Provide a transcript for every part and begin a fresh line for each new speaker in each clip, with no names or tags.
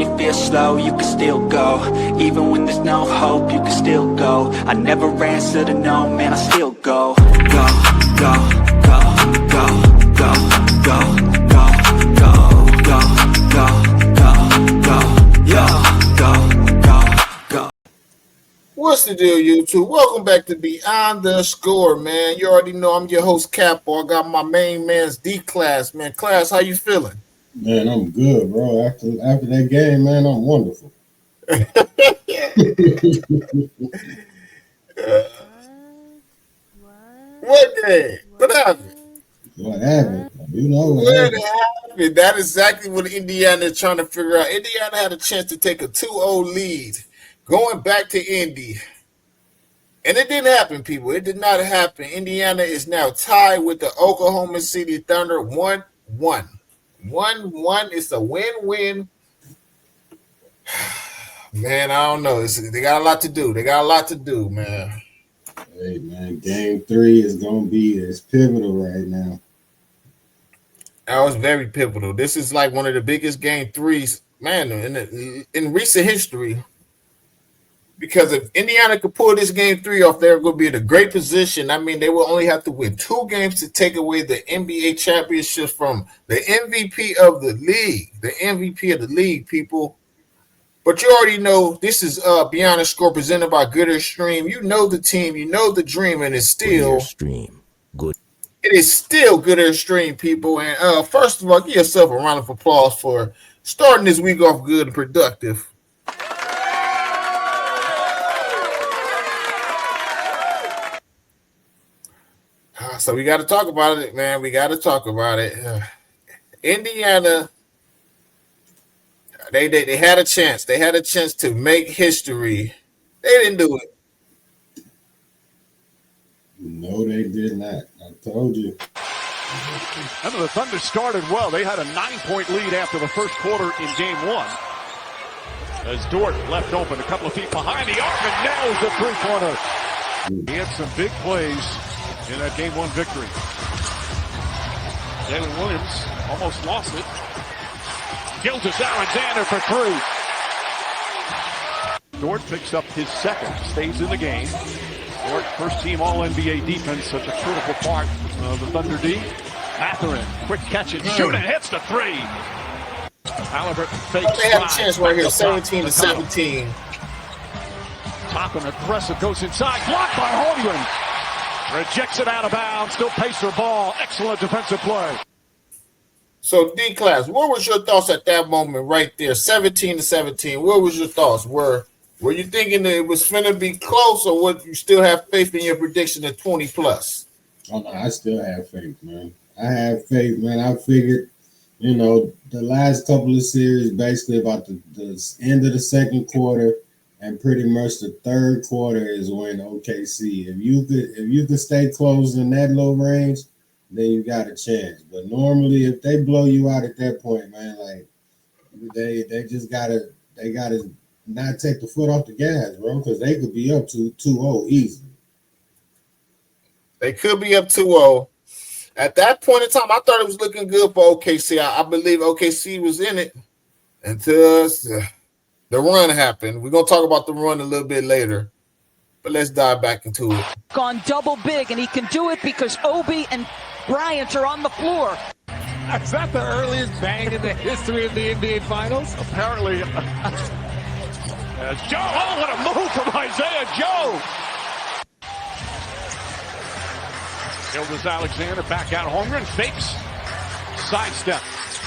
you feel slow, you can still go. Even when there's no hope, you can still go. I never answer to no, man, I still go. Go, go, go, go, go, go, go, go, go, go, go, go, yo, go, go, go.
What's the deal, YouTube? Welcome back to Beyond the Score, man. You already know I'm your host, Capo. I got my main man's D-Class, man. Class, how you feeling?
Man, I'm good, bro. After that game, man, I'm wonderful.
What game? What happened?
What happened? You know
what happened? That is exactly what Indiana is trying to figure out. Indiana had a chance to take a 2-0 lead going back to Indy. And it didn't happen, people. It did not happen. Indiana is now tied with the Oklahoma City Thunder 1-1. 1-1. It's a win-win. Man, I don't know. They got a lot to do. Man.
Hey, man, game 3 is going to be pivotal right now.
That was very pivotal. This is like one of the biggest game 3s, man, in recent history. Because if Indiana could pull this game 3 off, they're going to be in a great position. I mean, they will only have to win 2 games to take away the NBA championship from the MVP of the league. The MVP of the league, people. But you already know this is Beyond the Score presented by Good Extreme. You know the team, you know the dream, and it's still
Extreme. Good.
It is still Good Extreme, people. And first of all, give yourself a round of applause for starting this week off good and productive. So we got to talk about it, man. We got to talk about it. Indiana, they had a chance. They had a chance to make history. They didn't do it.
No, they did not. I told you.
And the Thunder started well. They had a 9-point lead after the first quarter in game 1. As Dort left open a couple of feet behind the arc and nails the three-pointer. He had some big plays in that game 1 victory. Jalen Williams almost lost it. Gilgeous-Alexander for 3. Dort picks up his second, stays in the game. Dort, first team All-NBA defense, such a critical part of the Thunder D. Mathurin, quick catch and shoot, and hits the 3. Halliburton fakes.
They had a chance right here, 17-17.
Toppin aggressive, goes inside, blocked by Holmgren. Rejects it out of bounds, still Pacer ball. Excellent defensive play.
So, D-Class, what was your thoughts at that moment right there? 17-17. What was your thoughts? Were you thinking that it was finna be close, or would you still have faith in your prediction of 20+?
Oh, no, I still have faith, man. I have faith, man. I figured, the last couple of series, basically about the end of the second quarter, and pretty much the third quarter is when OKC. If you could stay close in that low range, then you got a chance. But normally, if they blow you out at that point, man, like they gotta not take the foot off the gas, bro, because they could be up to 2-0 easily.
They could be up 2-0. At that point in time, I thought it was looking good for OKC. I believe OKC was in it until the run happened. We're going to talk about the run a little bit later, but let's dive back into it.
Gone double big, and he can do it because Obi and Bryant are on the floor.
Is that the earliest bang in the history of the NBA Finals?
Apparently. As Joe, oh, what a move from Isaiah Joe. Gilgeous-Alexander back out. Holmgren fakes. Sidestep.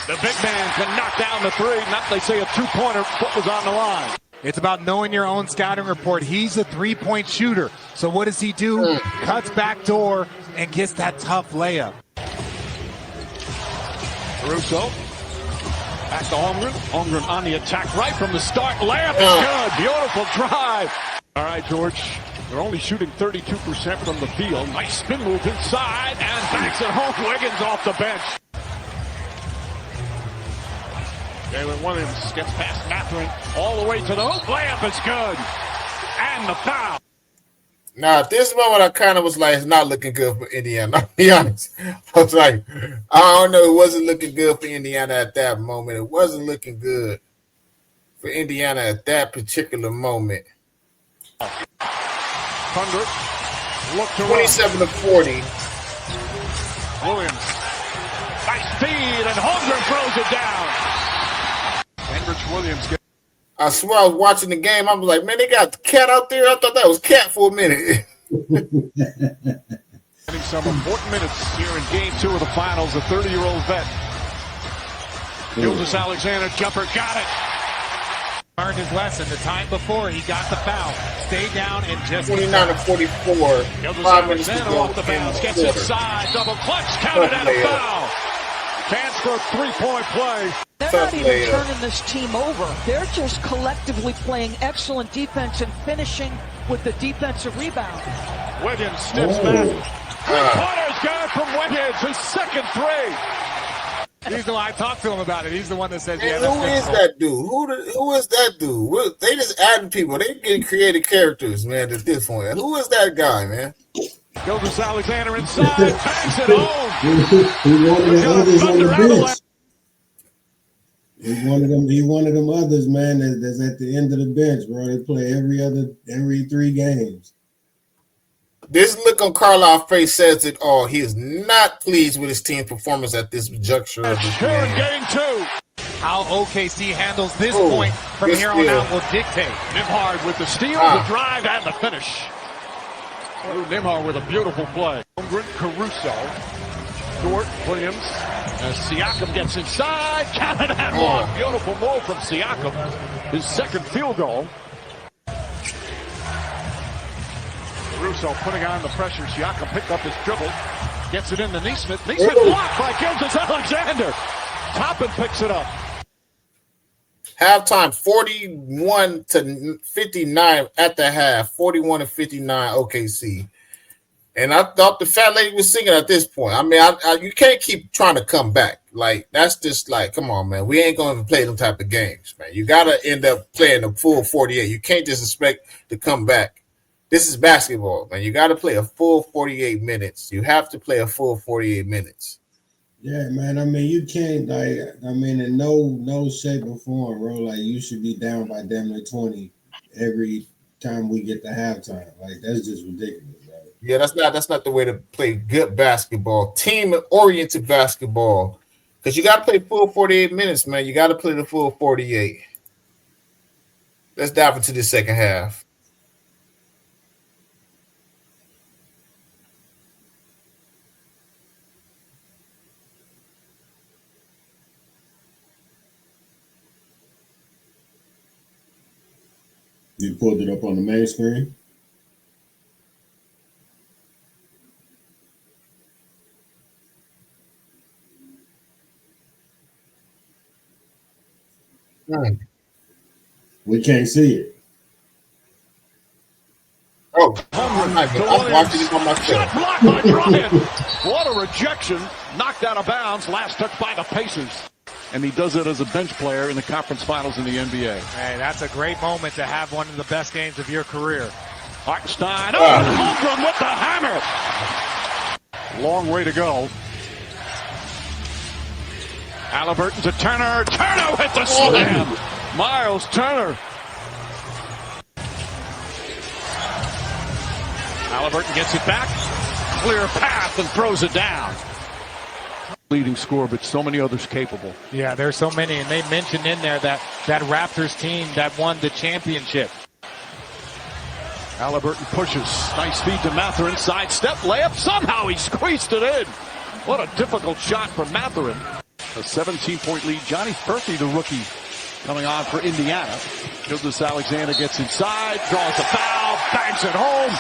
The big man can knock down the 3. Not, they say, a 2-pointer. Foot was on the line.
It's about knowing your own scouting report. He's a 3-point shooter. So what does he do? Cuts back door and gets that tough layup.
Caruso. Back to Holmgren. Holmgren on the attack right from the start. Layup is good. Beautiful drive. All right, George. They're only shooting 32% from the field. Nice spin move inside and banks it home. Wiggins off the bench. Jalen Williams gets past Mathurin all the way to the hoop. Layup is good. And the foul.
Now, at this moment, I kind of was like, it's not looking good for Indiana. I'll be honest. I was like, I don't know. It wasn't looking good for Indiana at that moment. It wasn't looking good. for Indiana at that particular moment.
100. Look to
27 to 40.
Williams. Nice feed, and Holmgren throws it down. Hendricks Williams gets
I swear I was watching the game. I was like, man, they got the Cat out there. I thought that was Cat for a minute.
some important minutes here in Game 2 of the finals. The 30-year-old vet. Gilgeous-Alexander jumper, got it.
Learned his lesson the time before he got the foul. Stay down and just
29 to 44. 5 minutes to go.
Off the bounce, gets inside, double clutch, counted and a foul. Chance for a three-point play.
They're not even turning this team over. They're just collectively playing excellent defense and finishing with the defensive rebound.
Wiggins steps back. Three-pointers good from Wiggins, his second three.
He's the one I talked to him about it. He's the one that says,
"Yeah." Who is that dude? Who is that dude? They just adding people. They getting creative characters, man. At this point, who is that guy, man?
Gilgeous-Alexander inside, bangs it home.
He wanted the others on the bench. He's one of them others, man. That's at the end of the bench, bro. They play every 3 games.
This look on Carlisle's face says it all. He is not pleased with his team's performance at this juncture of the game.
Game 2.
How OKC handles this point from here on out will dictate.
Nimhard with the steal, the drive, and the finish. Nimhard with a beautiful play. Holmgren, Caruso, Dort, Williams. As Siakam gets inside, counted and one. Beautiful move from Siakam. His second field goal. Caruso putting on the pressure. Siakam picked up his dribble. Gets it into Nesmith. Nesmith blocked by Gilgeous-Alexander. Toppin picks it up.
Halftime 41 to 59 at the half. 41 to 59 OKC. And I thought the fat lady was singing at this point. I mean, you can't keep trying to come back. Like, that's just like, come on, man. We ain't going to play them type of games, man. You got to end up playing the full 48. You can't just expect to come back. This is basketball, man. You got to play a full 48 minutes. You have to play a full 48 minutes.
Yeah, man. I mean, you can't, in no shape or form, bro. Like, you should be down by damn near 20 every time we get to halftime. Like, that's just ridiculous, bro.
Yeah, that's not the way to play good basketball, team-oriented basketball. Because you got to play full 48 minutes, man. You got to play the full 48. Let's dive into the second half.
You pulled it up on the main screen? We can't see it.
Oh, I'm watching it on my
Shot blocked by Bryant. What a rejection. Knocked out of bounds. Last touch by the Pacers. And he does it as a bench player in the conference finals in the NBA.
Hey, that's a great moment to have one of the best games of your career.
Hartenstein. Holmgren with the hammer. Long way to go. Halliburton to Turner. Turner with the slam. Miles Turner. Halliburton gets it back. Clear path and throws it down. Leading scorer, but so many others capable.
Yeah, there's so many, and they mentioned in there that Raptors team that won the championship.
Halliburton pushes. Nice feed to Mathurin. Side step layup. Somehow he squeezed it in. What a difficult shot for Mathurin. A 17-point lead. Johnny Furphy, the rookie, coming on for Indiana. Gilgeous-Alexander gets inside, draws a foul, bangs it home.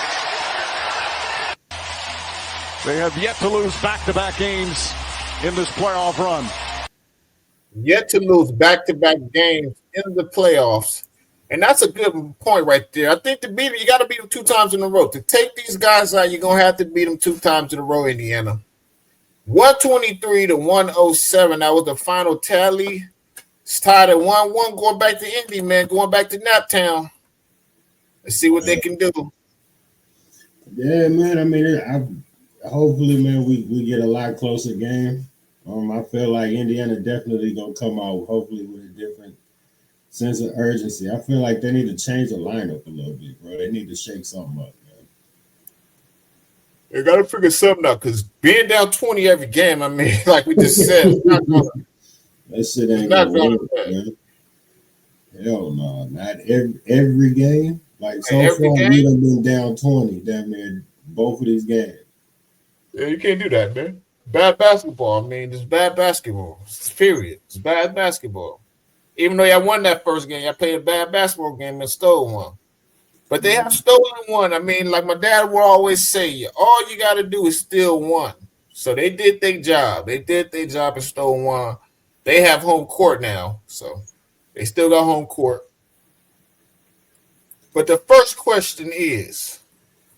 They have yet to lose back-to-back games in this playoff run.
Yet to lose back-to-back games in the playoffs. And that's a good point right there. I think to beat them, you got to beat them 2 times in a row. To take these guys out, you're going to have to beat them 2 times in a row, Indiana. 123 to 107. That was the final tally. It's tied at 1-1 going back to Indy, man. Going back to Naptown. Let's see what they can do.
Yeah, man. I mean, hopefully, man, we get a lot closer game. I feel like Indiana definitely gonna come out hopefully with a sense of urgency. I feel like they need to change the lineup a little bit, bro. They need to shake something up, man.
They got to figure something out because being down 20 every game, I mean, like we just said, it's not gonna,
that shit ain't gonna work, man. Hell no, not every game. Like so
every
far,
game?
we done been down 20, damn near both of these games.
Yeah, you can't do that, man. Bad basketball. I mean, it's bad basketball. Period. It's bad basketball. Even though y'all won that first game, y'all played a bad basketball game and stole one. But they have stolen one. I mean, like my dad would always say, all you got to do is steal one. So they did their job. They did their job and stole one. They have home court now. So they still got home court. But the first question is,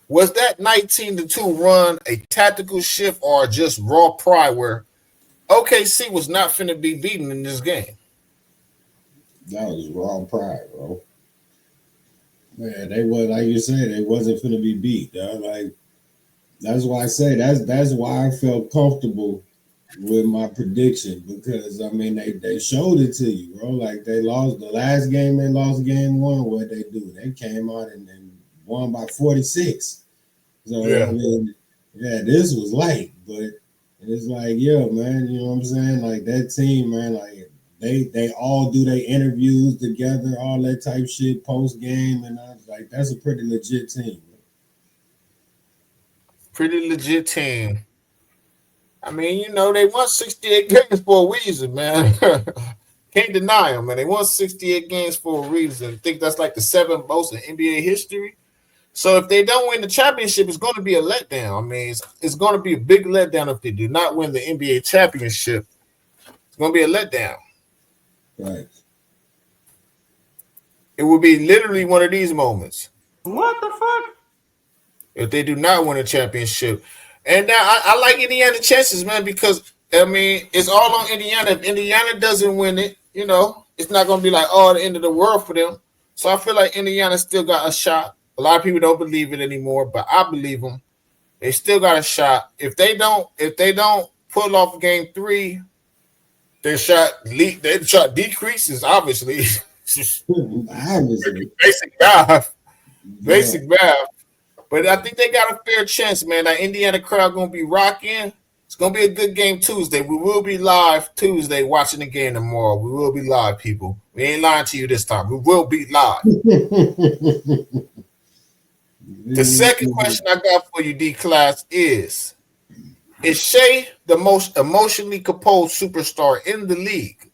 was that 19-2 run a tactical shift or just raw pride where OKC was not finna be beaten in this game?
That was raw pride, bro. Man, they was, like you said, they wasn't finna be beat, dog. Like that's why I say that's why I felt comfortable with my prediction because I mean they showed it to you, bro. Like they lost the last game, they lost game one. What they do? They came out and won by 46. So
yeah.
I mean, yeah, this was light, but it's like, yeah, man, you know what I'm saying? Like that team, man, like they all do their interviews together, all that type shit post game, and I was like, that's a pretty legit team. Man.
Pretty legit team. I mean, you know, they won 68 games for a reason, man. Can't deny them, man. They won 68 games for a reason. I think that's like the 7th most in NBA history. So if they don't win the championship, it's going to be a letdown. I mean, it's going to be a big letdown if they do not win the NBA championship. It's going to be a letdown.
Right.
It will be literally one of these moments.
What the fuck?
If they do not win a championship. And now I like Indiana chances, man, because, I mean, it's all on Indiana. If Indiana doesn't win it, you know, it's not going to be like, oh, the end of the world for them. So I feel like Indiana still got a shot. A lot of people don't believe it anymore, but I believe them. They still got a shot. If they don't pull off game 3, their shot decreases, obviously. Basic math. Basic math. But I think they got a fair chance, man. That Indiana crowd gonna be rocking. It's gonna be a good game Tuesday. We will be live Tuesday watching the game tomorrow. We will be live, people. We ain't lying to you this time. We will be live. The second question I got for you, D-Class, is Shai the most emotionally composed superstar in the league?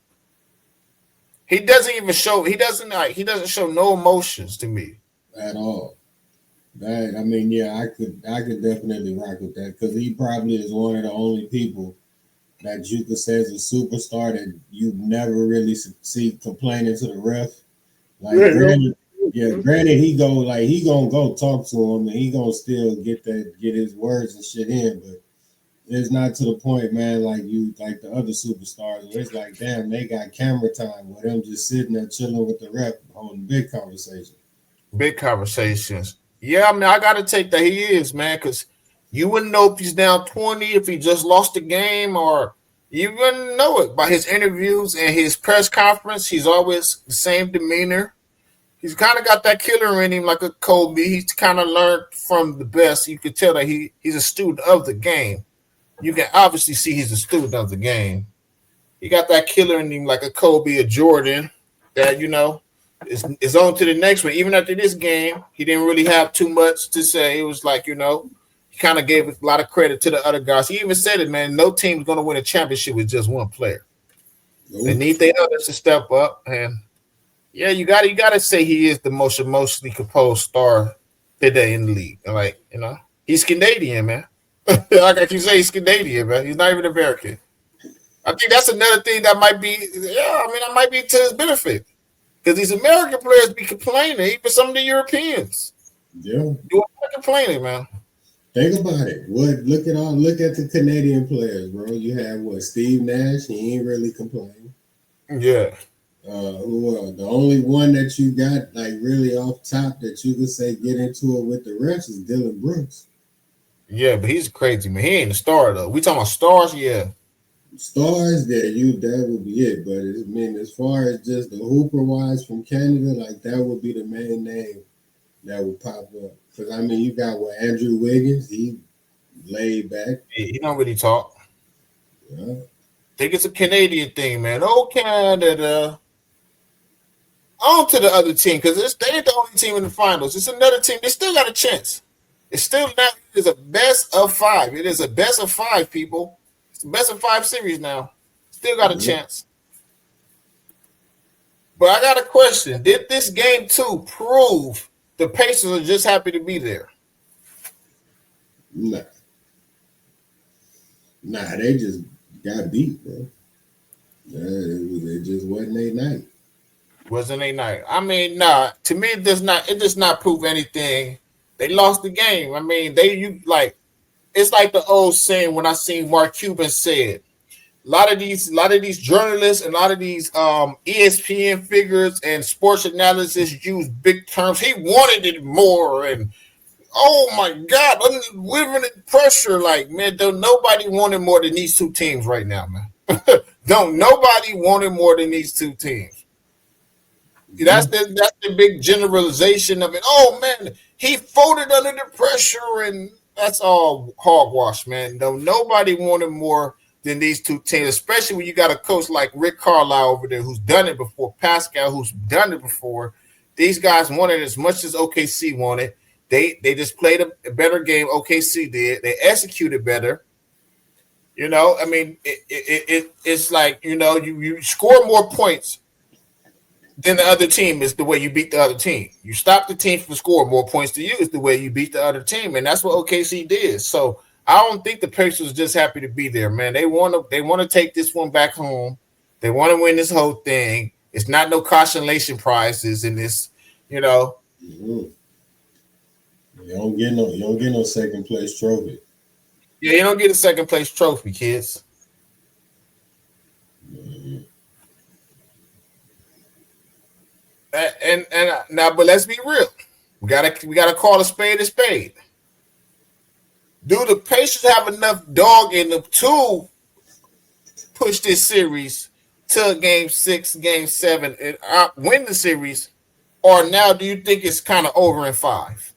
He doesn't show no emotions to me.
At all. That, I mean, yeah, I could definitely rock with that because he probably is one of the only people that you could say is a superstar that you never really see complaining to the ref. Like, granted, he gonna go talk to him and he gonna still get his words and shit in, but it's not to the point, man, like the other superstars where it's like, damn, they got camera time with them just sitting there chilling with the ref, holding big conversations.
Big conversations. Yeah, I mean, I got to take that he is, man, because you wouldn't know if he's down 20, if he just lost the game, or you wouldn't know it by his interviews and his press conference. He's always the same demeanor. He's kind of got that killer in him like a Kobe. He's kind of learned from the best. You could tell that he's a student of the game. You can obviously see he's a student of the game. He got that killer in him like a Kobe or Jordan that, you know, is on to the next one. Even after this game, he didn't really have too much to say. It was like, you know, he kind of gave a lot of credit to the other guys. He even said it, man, no team's going to win a championship with just one player. Nope. They need the others to step up. And, yeah, you got to say he is the most emotionally composed star today in the league. Like, you know, he's Canadian, man. Like you say, he's Canadian, man. He's not even American. I think that's another thing that might be, that might be to his benefit. Because these American players be complaining, even some of the Europeans.
Yeah.
You are complaining, man.
Think about it. Look at the Canadian players, bro. You have Steve Nash, he ain't really complaining.
Yeah.
Who else? The only one that you got like really off top that you could say get into it with the refs is Dylan Brooks.
Yeah, but he's crazy, man. He ain't a star though. We talking about stars, yeah.
Stars that would be it. But I mean, as far as just the hooper wise from Canada, like that would be the main name that would pop up. Because I mean, you got Andrew Wiggins, he laid back.
He don't really talk.
Yeah.
Think it's a Canadian thing, man. Oh, Canada. On to the other team because they ain't the only team in the finals. It's another team. They still got a chance. It's still not. It's a best of 5. It is a best of 5, people. It's a best of 5 series now. Still got a chance. But I got a question. Did this game 2 prove the Pacers are just happy to be there?
Nah, they just got beat, bro. It just wasn't their night.
Wasn't a night. I mean, nah. To me, it does not prove anything. They lost the game. I mean, it's like the old saying when I seen Mark Cuban said, a lot of these journalists and a lot of these ESPN figures and sports analysis use big terms. He wanted it more, and oh my God, I'm living in pressure. Like, man, don't nobody want it more than these 2 teams right now, man. Don't nobody want it more than these 2 teams. That's the big generalization of it. Oh man, he folded under the pressure, and that's all hogwash, man. No, nobody wanted more than these 2 teams, especially when you got a coach like Rick Carlisle over there who's done it before, Pascal who's done it before. These guys wanted as much as OKC wanted. They just played a better game. OKC did. They executed better. You know, I mean, it's like, you know, you score more points than the other team is the way you beat the other team. You stop the team from scoring more points to you is the way you beat the other team, and that's what OKC did. So I don't think the Pacers are just happy to be there, man. They want to take this one back home. They want to win this whole thing. It's not no consolation prizes in this, you know.
Mm-hmm. You don't get no second place trophy.
Yeah, you don't get a second place trophy, kids.
Mm-hmm.
And now, but let's be real. We gotta call a spade a spade. Do the Pacers have enough dog in them to push this series to Game 6, Game 7, and win the series? Or now, do you think it's kind of over in 5?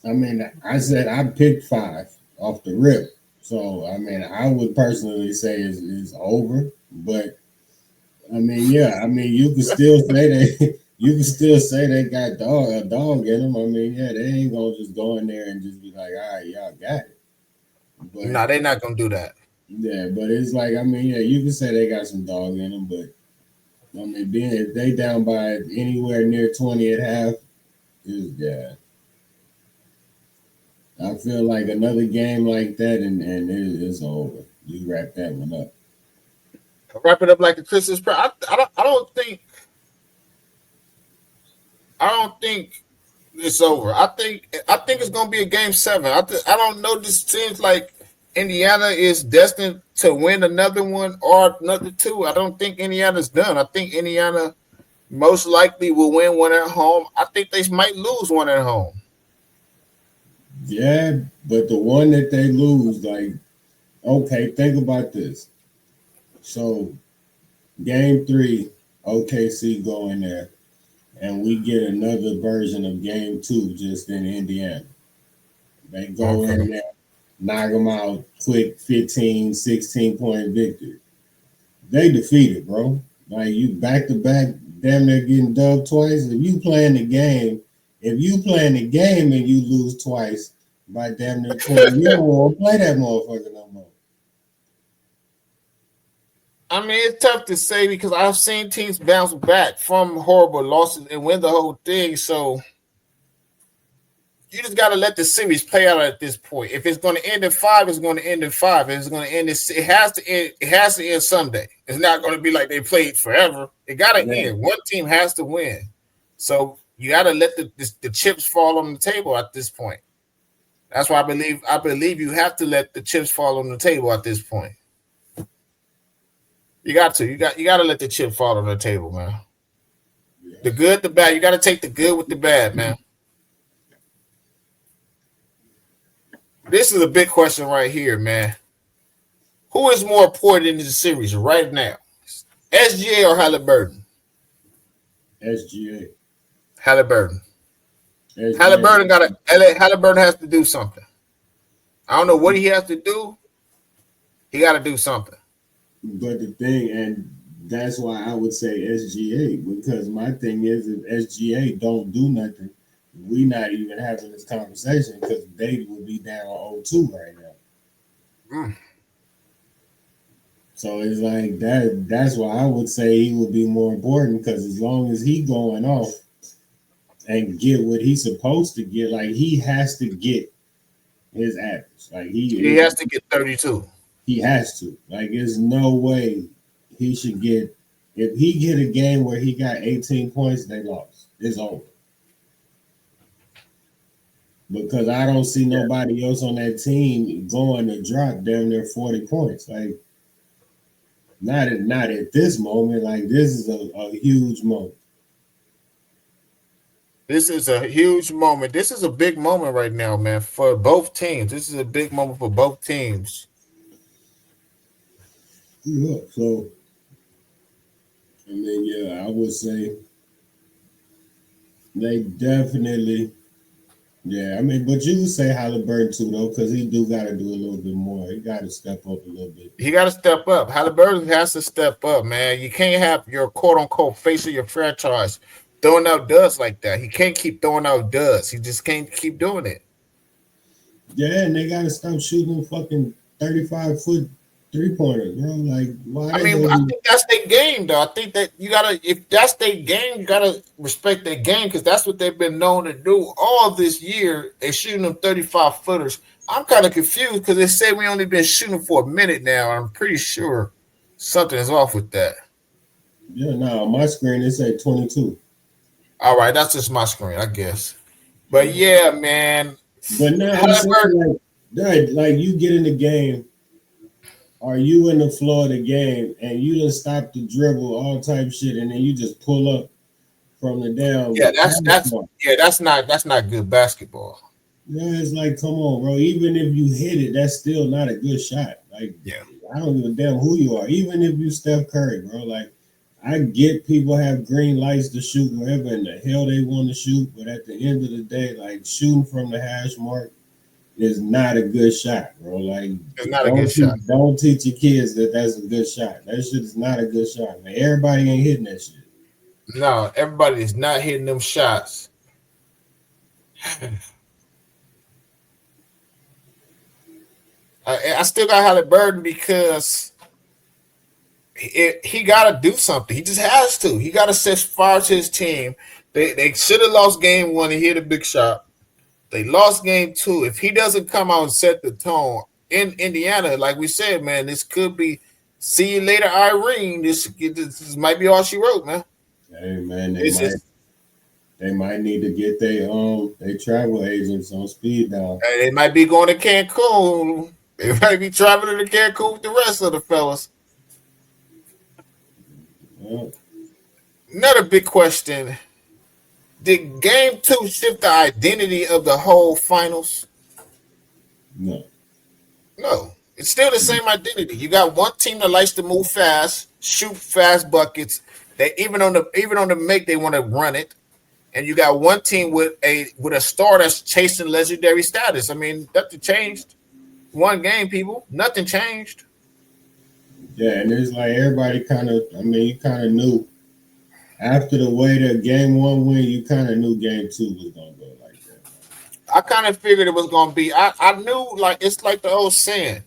I mean, I said I picked 5 off the rip, so I mean, I would personally say it's over, but. I mean, yeah. I mean, you can still say they got a dog in them. I mean, yeah, they ain't gonna just go in there and just be like, all right, y'all got it. But
no, they're not gonna do that.
Yeah, but it's like, I mean, yeah, you can say they got some dog in them, but I mean, if they down by anywhere near 20 at half, yeah. I feel like another game like that, and it's over. You wrap that one up.
Wrap it up like a Christmas present. I don't think it's over. I think it's gonna be a Game 7. I don't know. This seems like Indiana is destined to win another one or another 2. I don't think Indiana's done. I think Indiana most likely will win one at home. I think they might lose one at home.
Yeah, but the one that they lose, like, okay, think about this. So, Game 3, OKC go in there, and we get another version of Game 2 just in Indiana. They go in there, knock them out, quick 15, 16-point victory. They defeated, bro. Like, you back-to-back, damn near getting dubbed twice. If you playing the game and you lose twice by damn near 20, you don't want to play that motherfucker no more.
I mean, it's tough to say because I've seen teams bounce back from horrible losses and win the whole thing. So you just got to let the series play out at this point. If it's going to end in 5, it's going to end in 5. If it's going to end, it has to end. It has to end someday. It's not going to be like they played forever. It got to end. One team has to win. So you got to let the chips fall on the table at this point. That's why I believe you have to let the chips fall on the table at this point. You got to let the chip fall on the table, man. The good, the bad. You got to take the good with the bad, man. This is a big question right here, man. Who is more important in this series right now? SGA or Halliburton?
SGA.
Halliburton.
SGA.
Halliburton has to do something. I don't know what he has to do. He got to do something.
But the thing, and that's why I would say SGA, because my thing is, if SGA don't do nothing, we not even having this conversation because they would be down 0-2 right now.
Mm.
So it's like that. That's why I would say he would be more important, because as long as he going off and get what he's supposed to get, like he has to get his average. Like
he has to get 32.
He has to. Like, there's no way he should get. If he get a game where he got 18 points, they lost. It's over. Because I don't see nobody else on that team going to drop down there 40 points. Like, not at this moment. Like, this is a huge moment.
This is a huge moment. This is a big moment right now, man, for both teams. This is a big moment for both teams.
Yeah, so, I mean, yeah, I would say they definitely, yeah, I mean, but you would say Halliburton too, though, because he do got to do a little bit more. He got to step up a little bit.
He got to step up. Halliburton has to step up, man. You can't have your quote-unquote face of your franchise throwing out duds like that. He can't keep throwing out duds. He just can't keep doing it.
Yeah, and they got to stop shooting fucking 35-foot three-pointers, bro. Like, why?
I mean, I think that's their game, though. I think that you gotta, if that's their game, you gotta respect their game, because that's what they've been known to do all this year. They're shooting them 35-footers. I'm kind of confused because they say we only been shooting for a minute now. I'm pretty sure something is off with that.
Yeah, no, on my screen it said 22.
All right, that's just my screen, I guess. But yeah, man.
But now I'm saying, like you get in the game. Are you in the floor of the game and you just stop the dribble, all type shit, and then you just pull up from the down?
Yeah, that's not good basketball.
Yeah, it's like, come on, bro. Even if you hit it, that's still not a good shot. Like,
yeah,
I don't give a damn who you are. Even if you Steph Curry, bro. Like, I get people have green lights to shoot wherever in the hell they want to shoot, but at the end of the day, like shooting from the hash mark is not a good shot, bro. Like,
it's not a good shot.
Don't teach your kids that that's a good shot. That shit is not a good shot, man. Everybody ain't hitting that shit.
No, everybody is not hitting them shots. I still got Halliburton because he got to do something. He just has to. He got to set fire to his team. They should have lost game one and hit a big shot. They lost game two. If he doesn't come out and set the tone in Indiana, like we said, man, this could be see you later, Irene. This might be all she wrote, man.
Hey, man, they might need to get their travel agents on speed dial.
They might be going to Cancun. They might be traveling to Cancun with the rest of the fellas.
Yeah.
Another big question. Did game two shift the identity of the whole finals?
No.
No. It's still the same identity. You got one team that likes to move fast, shoot fast buckets. They even on the make, they want to run it. And you got one team with a star that's chasing legendary status. I mean, nothing changed. One game, people. Nothing changed.
Yeah, and it's like everybody you kind of knew. After the way the game one went, you kind of knew game two was going to go like that.
I kind of figured it was going to be. I knew, like, it's like the old saying.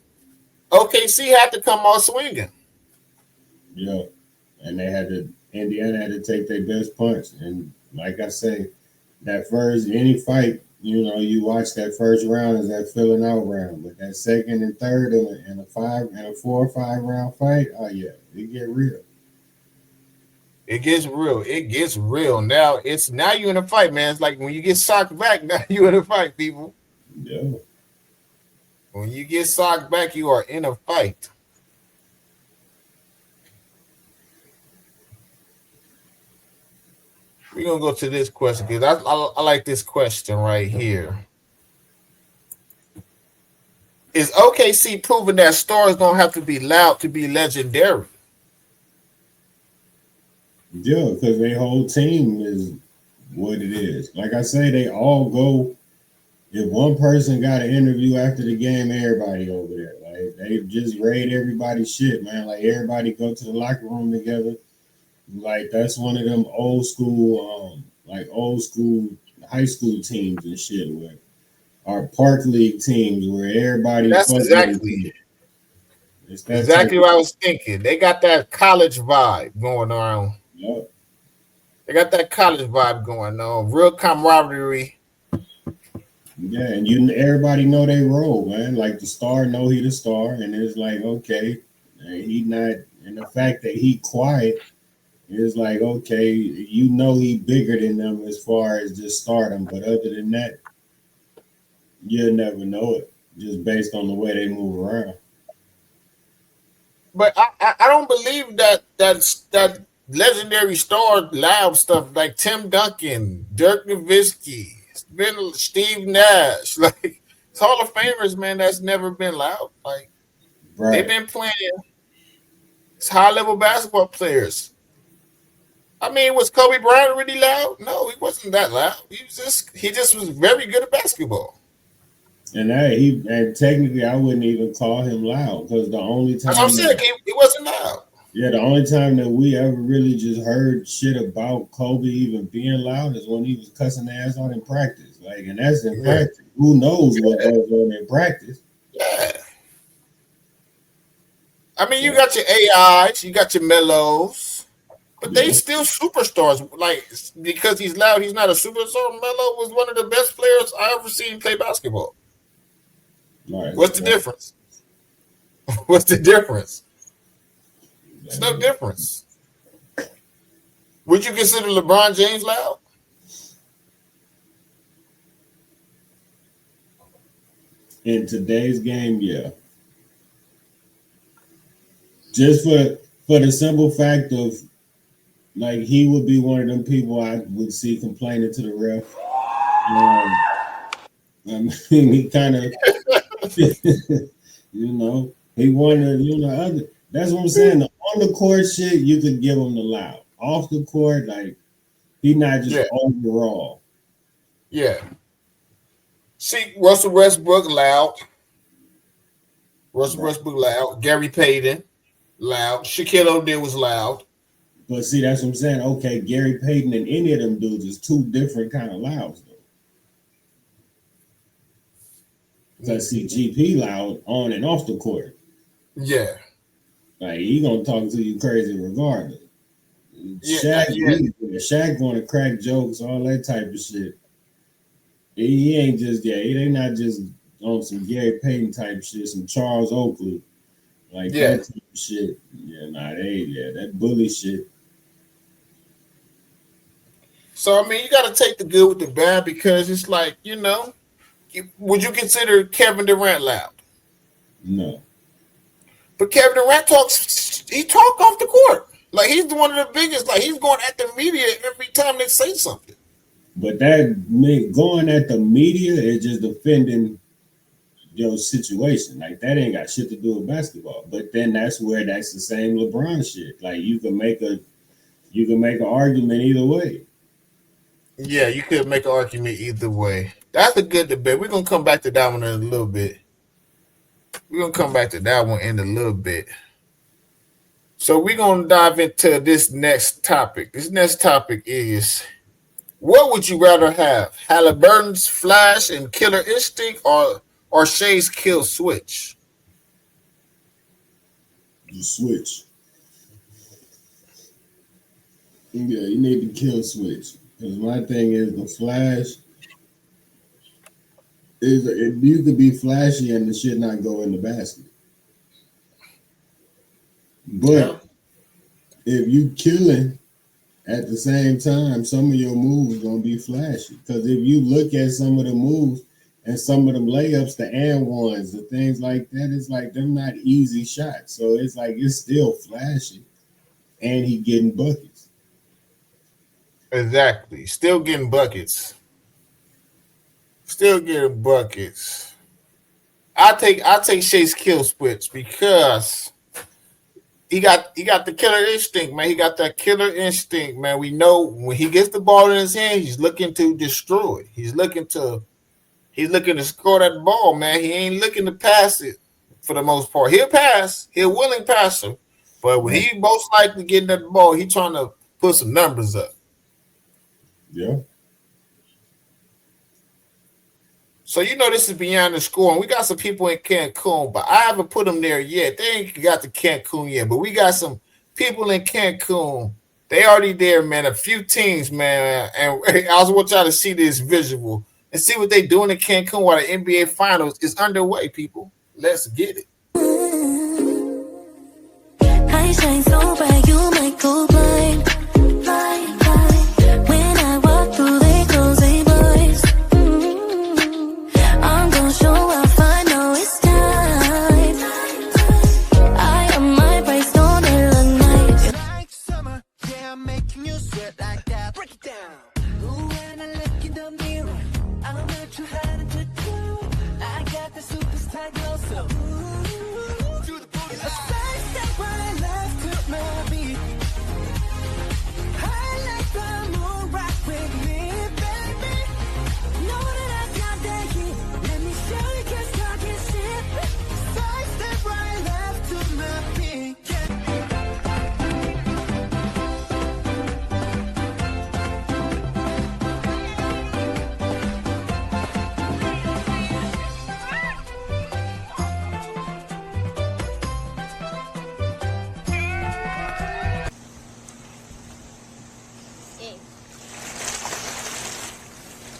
OKC had to come out swinging.
Yeah, and Indiana had to take their best punch. And like I say, that first, any fight, you watch that first round is that filling out round. But that second and third and a 4 or 5 round fight, oh yeah, it get real.
It gets real. It gets real. Now you're in a fight, man. It's like when you get socked back, now you're in a fight, people.
Yeah.
When you get socked back, you are in a fight. We're going to go to this question because I like this question right here. is OKC proving that stars don't have to be loud to be legendary.
Yeah, because their whole team is what it is. Like I say, they all go. If one person got an interview after the game, everybody over there. Like they just raid everybody's shit, man. Like everybody go to the locker room together. Like that's one of them old school high school teams and shit where our park league teams where everybody
That's
fucks with each other. It's that
exactly
type
what I was thinking. They got that college vibe going on.
Yep.
They got that college vibe going on. Real camaraderie.
Yeah, and everybody know they role, man. Like the star know he the star, and it's like okay, he not, and the fact that he quiet is like okay, you know he bigger than them as far as just stardom, but other than that, you'll never know it just based on the way they move around.
But I don't believe that legendary star loud stuff like Tim Duncan, Dirk Nowitzki, Steve Nash, like it's Hall of Famers, man. That's never been loud. Like they've been playing. It's high level basketball players. I mean, was Kobe Bryant really loud? No, he wasn't that loud. He just was very good at basketball.
And technically, I wouldn't even call him loud because the only time
That's what I'm saying. He wasn't loud.
Yeah, the only time that we ever really just heard shit about Kobe even being loud is when he was cussing the ass out in practice. Like, and that's in practice. Who knows what goes on in practice?
Yeah. I mean, you got your AIs, you got your Melos, but they still superstars. Like, because he's loud, he's not a superstar. Melo was one of the best players I ever seen play basketball.
Right.
What's the difference? What's the difference? There's no difference. Would you consider LeBron James loud?
In today's game, yeah. Just for the simple fact of like he would be one of them people I would see complaining to the ref. I mean, he kind of, he wanted, that's what I'm saying. On the court shit, you could give him the loud. Off the court, like, he not just overall.
Yeah. See, Russell Westbrook loud. Westbrook loud. Gary Payton loud. Shaquille O'Neal was loud.
But see, that's what I'm saying. Okay, Gary Payton and any of them dudes is two different kind of louds, though. So I see GP loud on and off the court.
Yeah.
Like, he gonna talk to you crazy regardless.
Yeah,
Shaq gonna crack jokes, all that type of shit. He ain't just, they not just on some Gary Payton type shit, some Charles Oakley. Like that type of shit. That bully shit.
So, I mean, you got to take the good with the bad because it's like, would you consider Kevin Durant loud?
No.
But Kevin Durant talks off the court. Like, he's one of the biggest. Like, he's going at the media every time they say something.
But going at the media is just defending your situation. Like, that ain't got shit to do with basketball. But then that's the same LeBron shit. Like, you can make an argument either way.
Yeah, you could make an argument either way. That's a good debate. We're gonna come back to that one in a little bit. So we're gonna dive into this next topic. This next topic is: what would you rather have? Halliburton's flash and killer instinct, or Shai's kill switch?
You switch. Yeah, you need to kill switch. Because my thing is the flash you could be flashy and the shit not go in the basket. But if you killing at the same time, some of your moves gonna be flashy. Because if you look at some of the moves and some of them layups, the and ones, the things like that, it's like they're not easy shots. So it's like it's still flashy, and he getting buckets.
Exactly. Still getting buckets. I take Shai's kill splits because he got the killer instinct, man. He got that killer instinct, man. We know when he gets the ball in his hand, he's looking to destroy it. He's looking to score that ball, man. He ain't looking to pass it for the most part. He'll pass, he's a willing passer, but when he most likely getting that ball, he trying to put some numbers up.
Yeah.
So this is beyond the score, and we got some people in Cancun, but I haven't put them there yet. They ain't got to Cancun yet, but we got some people in Cancun. They already there, man. A few teams, man, and I also want y'all to see this visual and see what they doing in Cancun while the NBA Finals is underway. People, let's get it.
I shine so bright, you might go blind. When I walk through, they close their boys. I'm gonna show off, I know it's time. I am my bright don't look nice.
Like summer, yeah, I'm making you sweat like that. Break it down. Ooh, when I look in the mirror, I'm not too hard to do. I got the superstar glow, so ooh, do the booty. A side step when I love to my beat. I like the moon rock with me, baby. Know that I got that heat. Let me show you, 'cause talking shit. Side step right left to my beat. Yeah.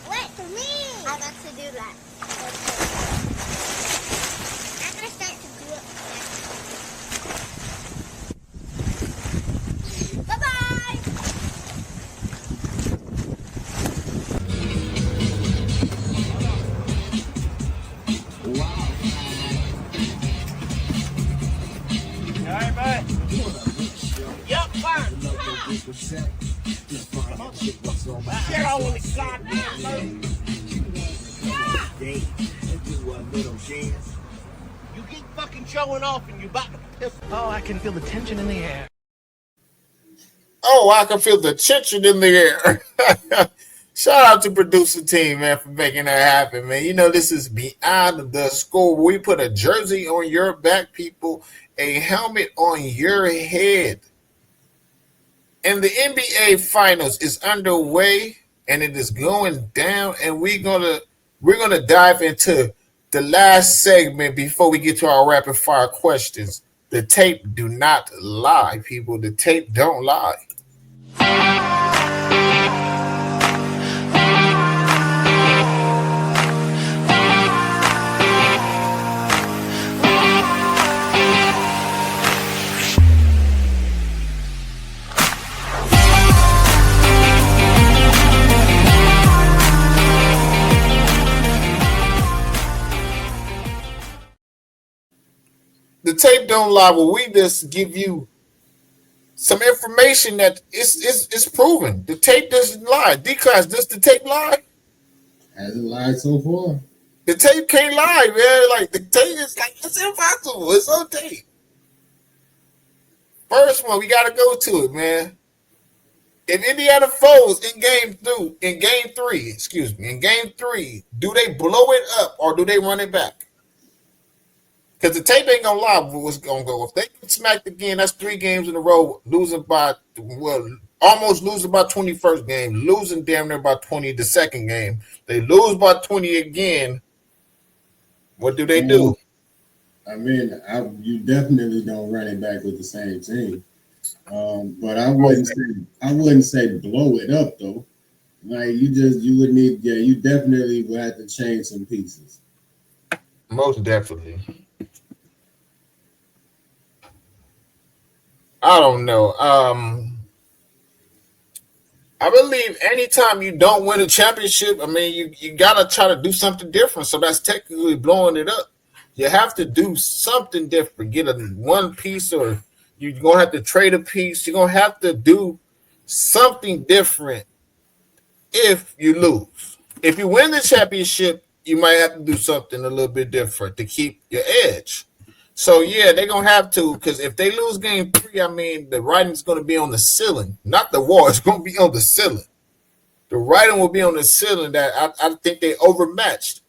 Wait for me! I got to do that. I'm gonna start to do it. Bye-bye!
Get on the goddamn You keep fucking showing off and you about to piss. Oh, I can feel the tension in the air.
Oh, I can feel the tension in the air. Shout out to producer team, man, for making that happen, man. This is beyond the score. We put a jersey on your back, people, a helmet on your head. And the NBA Finals is underway, and it is going down. And we're gonna dive into the last segment before we get to our rapid fire questions. The tape do not lie, people. The tape don't lie. The tape don't lie. Well, we just give you some information that is proven. The tape doesn't lie. D-Class, does the tape lie?
Hasn't lied so far.
The tape can't lie, man. Like, the tape is like, it's impossible. It's on tape. First one, we got to go to it, man. If Indiana folds in game three, do they blow it up or do they run it back? Because the tape ain't gonna lie what's gonna go. If they get smacked again, that's 3 games in a row, almost losing by 21st game, losing damn near by 20 the second game. They lose by 20 again. What do they do?
I mean, you definitely don't run it back with the same team. But I wouldn't say blow it up though. Like you definitely would have to change some pieces.
Most definitely. I don't know. I believe anytime you don't win a championship, I mean, you gotta try to do something different. So that's technically blowing it up. You have to do something different. Get one piece, or you're gonna have to trade a piece. You're gonna have to do something different if you lose. If you win the championship, you might have to do something a little bit different to keep your edge. So yeah, they're gonna have to, because if they lose game 3, I mean the writing's gonna be on the ceiling, not the wall. It's gonna be on the ceiling. The writing will be on the ceiling that I think they overmatched.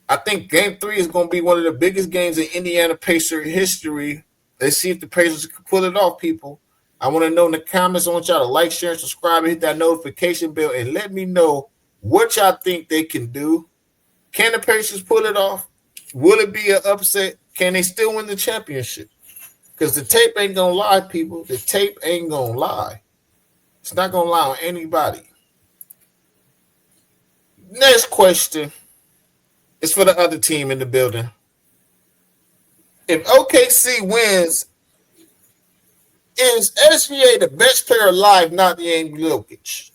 I think game 3 is gonna be one of the biggest games in Indiana Pacer history. Let's see if the Pacers can pull it off, people. I want to know in the comments. I want y'all to like, share, and subscribe, and hit that notification bell, and let me know what y'all think they can do. Can the Pacers pull it off? Will it be an upset? Can they still win the championship? Because the tape ain't going to lie, people. The tape ain't going to lie. It's not going to lie on anybody. Next question is for the other team in the building. If OKC wins, is SGA the best player alive, not the Jokic?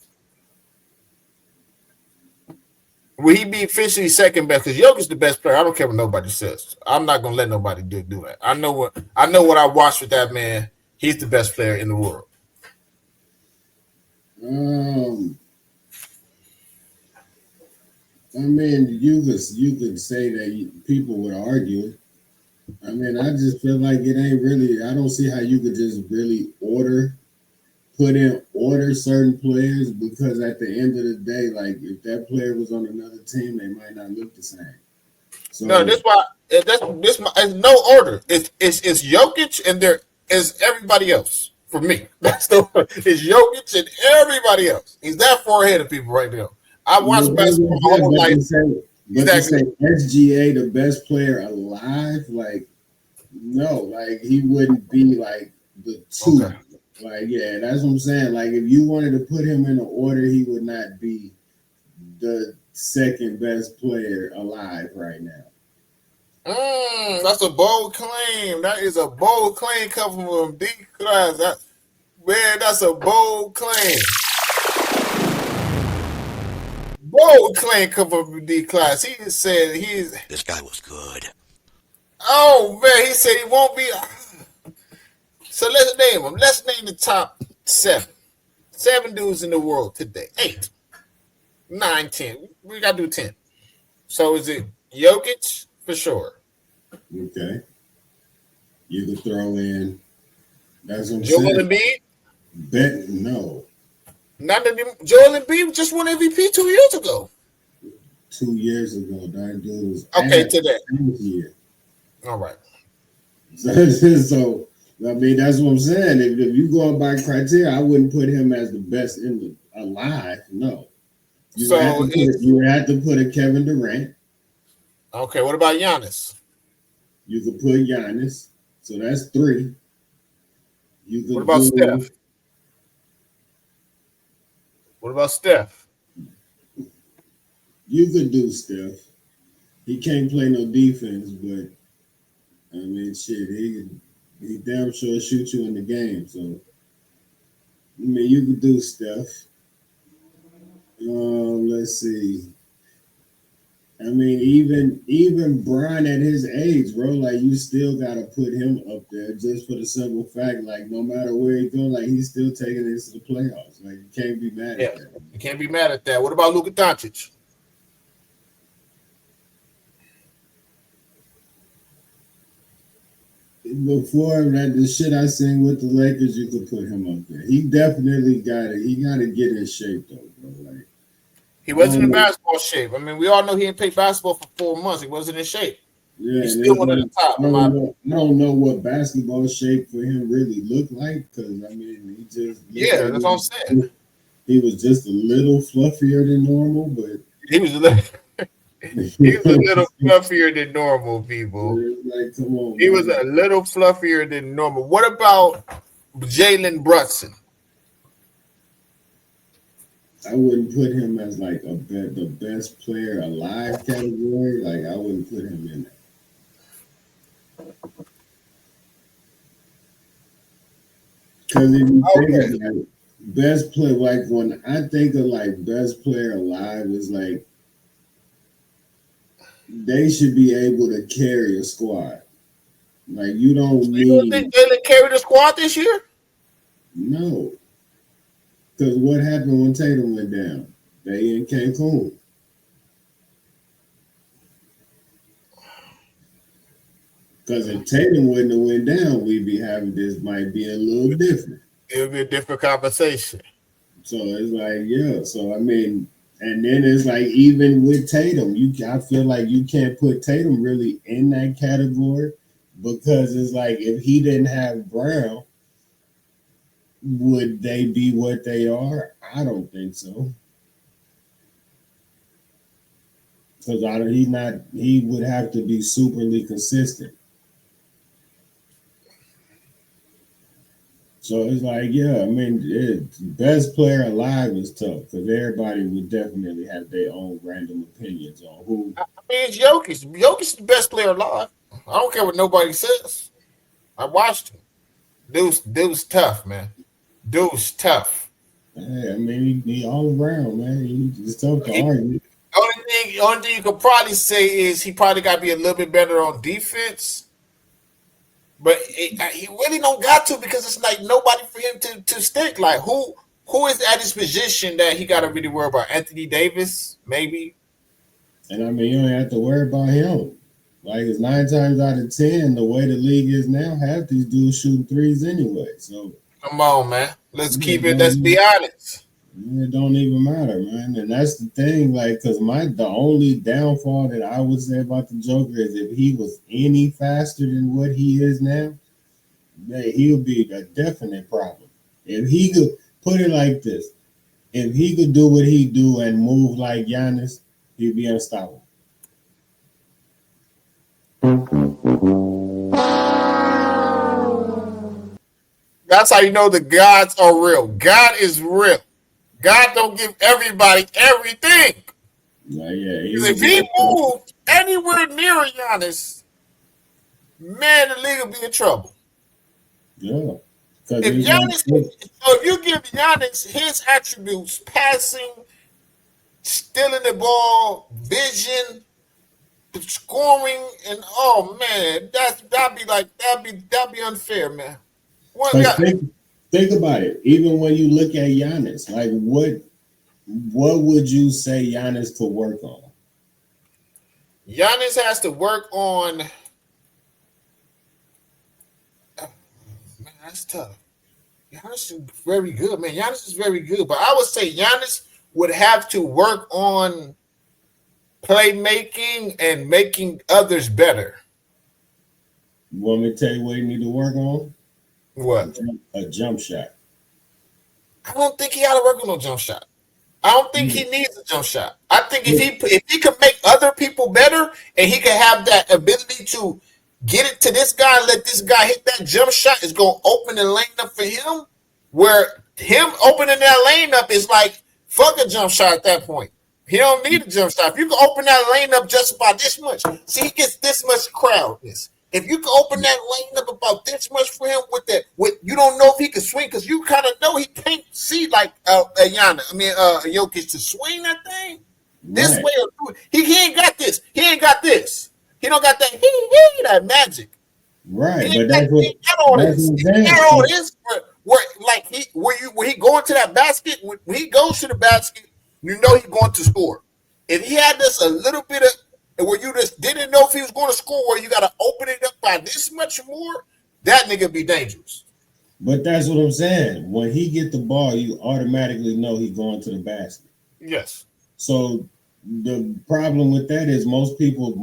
Will he be officially second best? Because Jokic's the best player. I don't care what nobody says. I'm not gonna let nobody do that. I know what I watched with that man. He's the best player in the world.
I mean, you could say that people would argue. I mean, I just feel like it ain't really. I don't see how you could just really put in order certain players, because at the end of the day, like if that player was on another team, they might not look the same. So
No, that's why it's no order. It's Jokic and there is everybody else for me. That's the it's Jokic and everybody else. He's that far ahead of people right now. I watched basketball my whole life.
But to say SGA the best player alive, like no, like he wouldn't be like the two. Okay. Like, yeah, that's what I'm saying. Like, if you wanted to put him in an order, he would not be the second best player alive right now.
That's a bold claim. That is a bold claim coming from D class. That's a bold claim. Bold claim coming from D class. He just said this guy was good. Oh man, he said he won't be. So let's name them. Let's name the top 7. 7 dudes in the world today. 8, 9, 10. We got to do 10. So is it Jokic? For sure.
Okay. You can throw in. That's what I'm
Joel
saying.
Embiid?
No.
Not Joel Embiid just won MVP 2 years ago.
2 years ago. That dude was
today.
Year.
All right.
So I mean, that's what I'm saying. If you go by criteria, I wouldn't put him as the best in the alive. No. You have to put a Kevin Durant.
Okay, what about Giannis?
You could put Giannis. So that's 3.
What about Steph? What about Steph?
You could do Steph. He can't play no defense, but I mean, shit, he damn sure shoot you in the game. So, I mean, you could do Steph. Let's see. I mean, even Brian at his age, bro, like you still gotta put him up there just for the simple fact, like no matter where he goes, like he's still taking it to the playoffs. Like you can't be mad at that.
You can't be mad at that. What about Luka Doncic?
Before that, the shit I seen with the Lakers, you could put him up there. He definitely got it. He got to get in shape though, bro. Like
he wasn't in basketball shape. I mean, we all know he didn't play basketball for 4 months. He wasn't in shape.
Yeah,
he's still one of the top.
I don't know what basketball shape for him really looked like, because I mean, he just
that's what I'm saying.
He was just a little fluffier than normal, but
he was a little. He was a little fluffier than normal, people.
Like, come on,
he was a little fluffier than normal. What about Jalen Brunson?
I wouldn't put him as like the best player alive category. Like I wouldn't put him in there. Because if you think of like best player, like when I think of like best player alive, is like they should be able to carry a squad. Like you don't need.
You don't think Jalen carried the squad this year?
No. Because what happened when Tatum went down? They in Cancun. Because if Tatum wouldn't have went down, we'd be having this might be a little different.
It would be a different conversation.
So it's like, yeah. So I mean, and then it's like even with Tatum, I feel like you can't put Tatum really in that category because it's like if he didn't have Brown, would they be what they are? I don't think so. Because he would have to be superly consistent. So it's like, yeah, I mean, best player alive is tough because everybody would definitely have their own random opinions on who.
I mean, it's Jokic. Jokic is the best player alive. I don't care what nobody says. I watched him. Dude's tough, man. Dude's tough.
Yeah, I mean, he all around, man. He's tough to argue.
Only thing you could probably say is he probably got to be a little bit better on defense. But he really don't got to because it's like nobody for him to stick. Like who is at his position that he got to really worry about? Anthony Davis, maybe.
And I mean, you don't have to worry about him. Like it's 9 times out of 10, the way the league is now, half these dudes shooting threes anyway. So
come on, man. Let's be honest.
It don't even matter, man. And that's the thing, like, because the only downfall that I would say about the Joker is if he was any faster than what he is now, he would be a definite problem. If he could put it like this, if he could do what he do and move like Giannis, he'd be unstoppable.
That's how you know the gods are real. God is real. God don't give everybody everything. If he moved anywhere near Giannis, man, the league will be in trouble.
Yeah.
If you give Giannis his attributes, passing, stealing the ball, vision, scoring, and oh man, that'd be unfair, man.
Think about it. Even when you look at Giannis, like what would you say Giannis could work on?
Giannis has to work on. Man, that's tough. Giannis is very good, man. Giannis is very good, but I would say Giannis would have to work on playmaking and making others better.
You want me to tell you what he need to work on?
What?
A jump shot.
I don't think he ought to work on no jump shot. I don't think he needs a jump shot. I think if he could make other people better and he could have that ability to get it to this guy and let this guy hit that jump shot, is going to open the lane up for him, where him opening that lane up is like, fuck a jump shot at that point. He don't need a jump shot. If you can open that lane up just by this much, see, he gets this much crowdness. If you can open that lane up about this much for him you don't know if he can swing because you kind of know he can't see like Jokic to swing that thing this way or do it. He ain't got this. He ain't got this. He don't got that magic.
Right,
he
but that's what
where he going to that basket, when he goes to the basket, you know he's going to score. If he had this a little bit of where you just didn't know if he was going to score, where you got to open it up by this much more, that nigga be dangerous.
But that's what I'm saying. When he get the ball, you automatically know he's going to the basket.
Yes.
So the problem with that is most people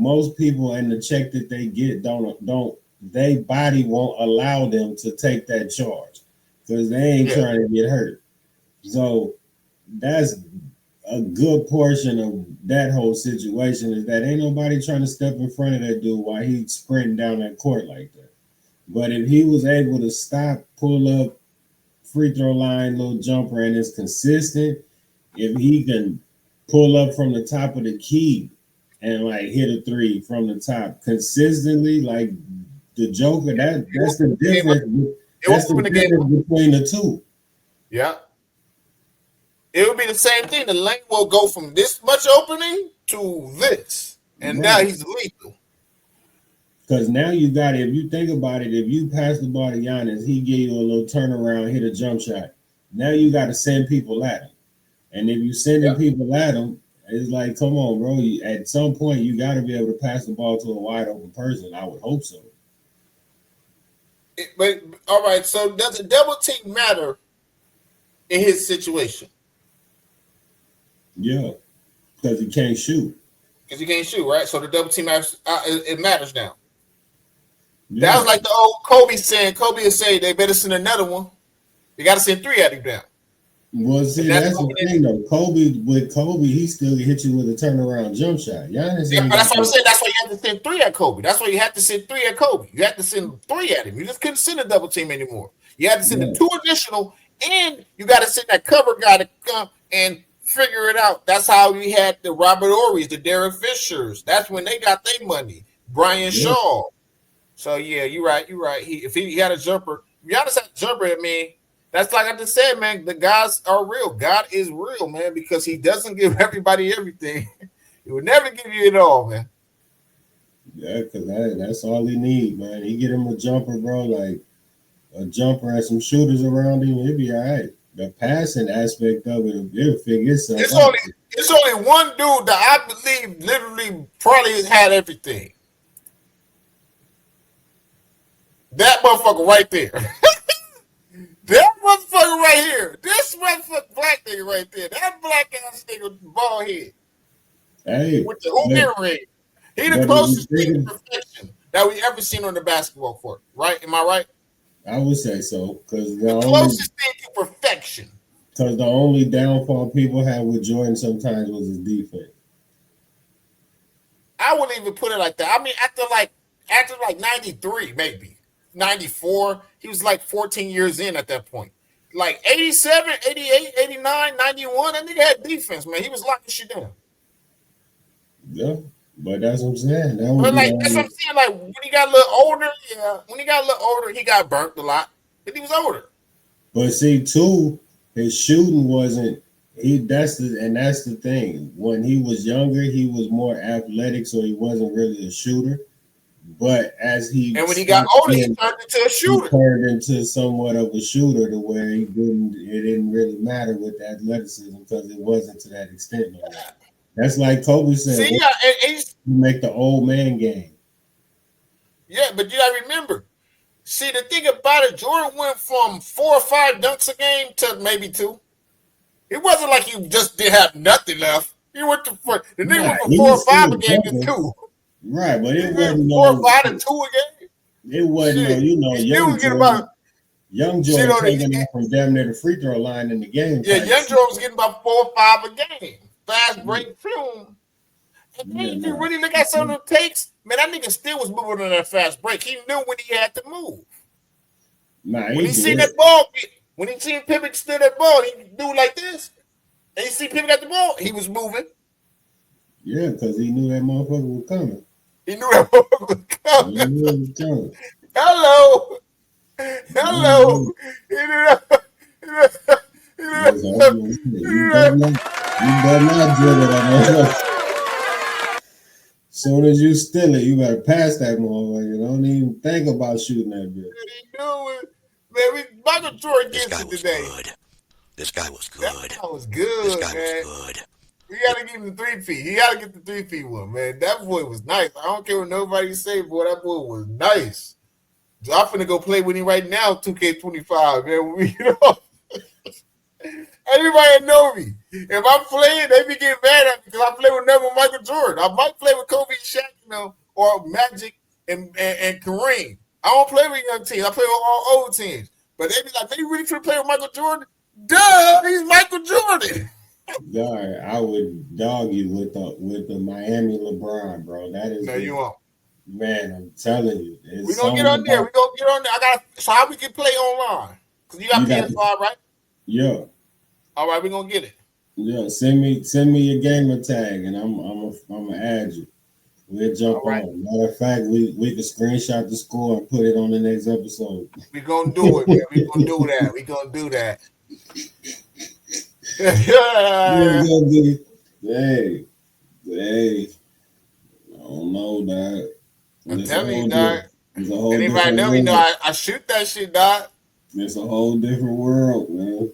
and the check that they get don't their body won't allow them to take that charge because they ain't trying to get hurt. So that's a good portion of that whole situation, is that ain't nobody trying to step in front of that dude while he's sprinting down that court like that. But if he was able to stop, pull up, free throw line, little jumper, and is consistent, if he can pull up from the top of the key and like hit a three from the top consistently, like the Joker, that's the difference. That's the difference between the two.
Yeah. It would be the same thing. The lane will go from this much opening to this. And now he's lethal.
Because now you got it. If you think about it, if you pass the ball to Giannis, he give you a little turnaround, hit a jump shot. Now you got to send people at him. And if you sending people at him, it's like, come on, bro. At some point, you got to be able to pass the ball to a wide open person. I would hope so.
But all right, so does a double team matter in his situation?
Yeah, because he can't shoot.
Because he can't shoot, right? So the double team matters. It matters now.
Yeah.
That was like the old Kobe saying. Kobe would say they better send another one. You got to send 3 at him down.
Well, see, that's the thing though. Kobe, he still hit you with a turnaround jump shot. Giannis
Yeah,
ain't
but that's
got
what I'm saying. That's why you have to send 3 at Kobe. That's why you have to send 3 at Kobe. You have to send 3 at him. You just couldn't send a double team anymore. You had to send the 2 additional, and you got to send that cover guy to come and figure it out. That's how we had the Robert Ory's, the Derek Fishers. That's when they got their money. Brian Shaw. So yeah, you're right. You're right. If he had a jumper, Giannis had a jumper. I mean, that's like I just said, man. The guys are real. God is real, man, because He doesn't give everybody everything. He would never give you it all, man.
Yeah, because that's all he need, man. He get him a jumper, bro, like a jumper and some shooters around him, he'll be all right. The passing aspect of it, it'll figure itself out.
It's only one dude that I believe literally probably has had everything. That motherfucker right there. That motherfucker right here. This motherfucker black nigga right there. That black ass nigga with the bald head.
Hey,
with the hoop ring. He the closest thing to perfection that we ever seen on the basketball court. Right? Am I right?
I would say so. Because
the closest thing to perfection.
Because the only downfall people had with Jordan sometimes was his defense.
I wouldn't even put it like that. I mean, after 93, maybe. 94, he was like 14 years in at that point. Like 87, 88, 89, 91, that nigga had defense, man. He was locking shit down.
Yeah, but that's what I'm saying.
That's what I'm saying. Like when he got a little older, he got burnt a lot. But he was older.
But see, too, his shooting wasn't that's the thing. When he was younger, he was more athletic, so he wasn't really a shooter. But when
he got older, he turned into a shooter.
He turned into somewhat of a shooter to where it didn't really matter with the athleticism because it wasn't to that extent. No more. That's like Kobe said.
See,
you make the old man game.
Yeah, but you gotta remember. See, the thing about it, Jordan went from 4 or 5 dunks a game to maybe 2. It wasn't like he just didn't have nothing left. He went to 4. The nigga went from 4 or 5 a game to 2.
Right, but it wasn't
4 or 5 to 2 a game.
It wasn't young Jordan taking it from damn near the free throw line in the game.
Yeah, young Jordan was getting about 4 or 5 a game. Fast break film. And then if you really look at some of the takes, man, that nigga still was moving on that fast break. He knew when he had to move. When he seen that ball, when he seen Pippen steal that ball, he do like this. And he see Pippen got the ball, he was moving.
Yeah, because he knew that motherfucker was coming.
He knew that motherfucker was coming.
He knew it was coming.
Hello. He
You better not drill it on. Soon as you steal it, you better pass that motherfucker. Don't even think about shooting that bitch.
He knew it. Man, Michael Jordan gets it today.
This guy was good.
That guy was good, man. We gotta give him the 3-peat. He gotta get the 3-peat one, man. That boy was nice. I don't care what nobody say, boy. That boy was nice. I'm finna go play with him right now, 2K25, man. Everybody know me. If I'm playing, they be getting mad at me because I play with never Michael Jordan. I might play with Kobe and Shaq, or Magic and Kareem. I don't play with young teams. I play with all old teams. But they be like, "They really finna play with Michael Jordan?" Duh, he's Michael Jordan.
Dog, I would dog you with the Miami LeBron, bro. That is
no, you won't.
Man, I'm telling you.
We're gonna get on there. We're gonna get on there. So how we can play online? Because you got PS5, right?
Yeah.
All right, we're gonna get it.
Yeah, send me your gamer tag and I'm gonna add you. We'll jump on. Matter of fact, we can screenshot the score and put it on the next episode.
We're gonna do it, man. We're gonna do that. We're gonna do that.
Hey, I don't know, dog.
I'm telling you, dog. Anybody know me, dog? I shoot that shit, dog.
It's a whole different world, man.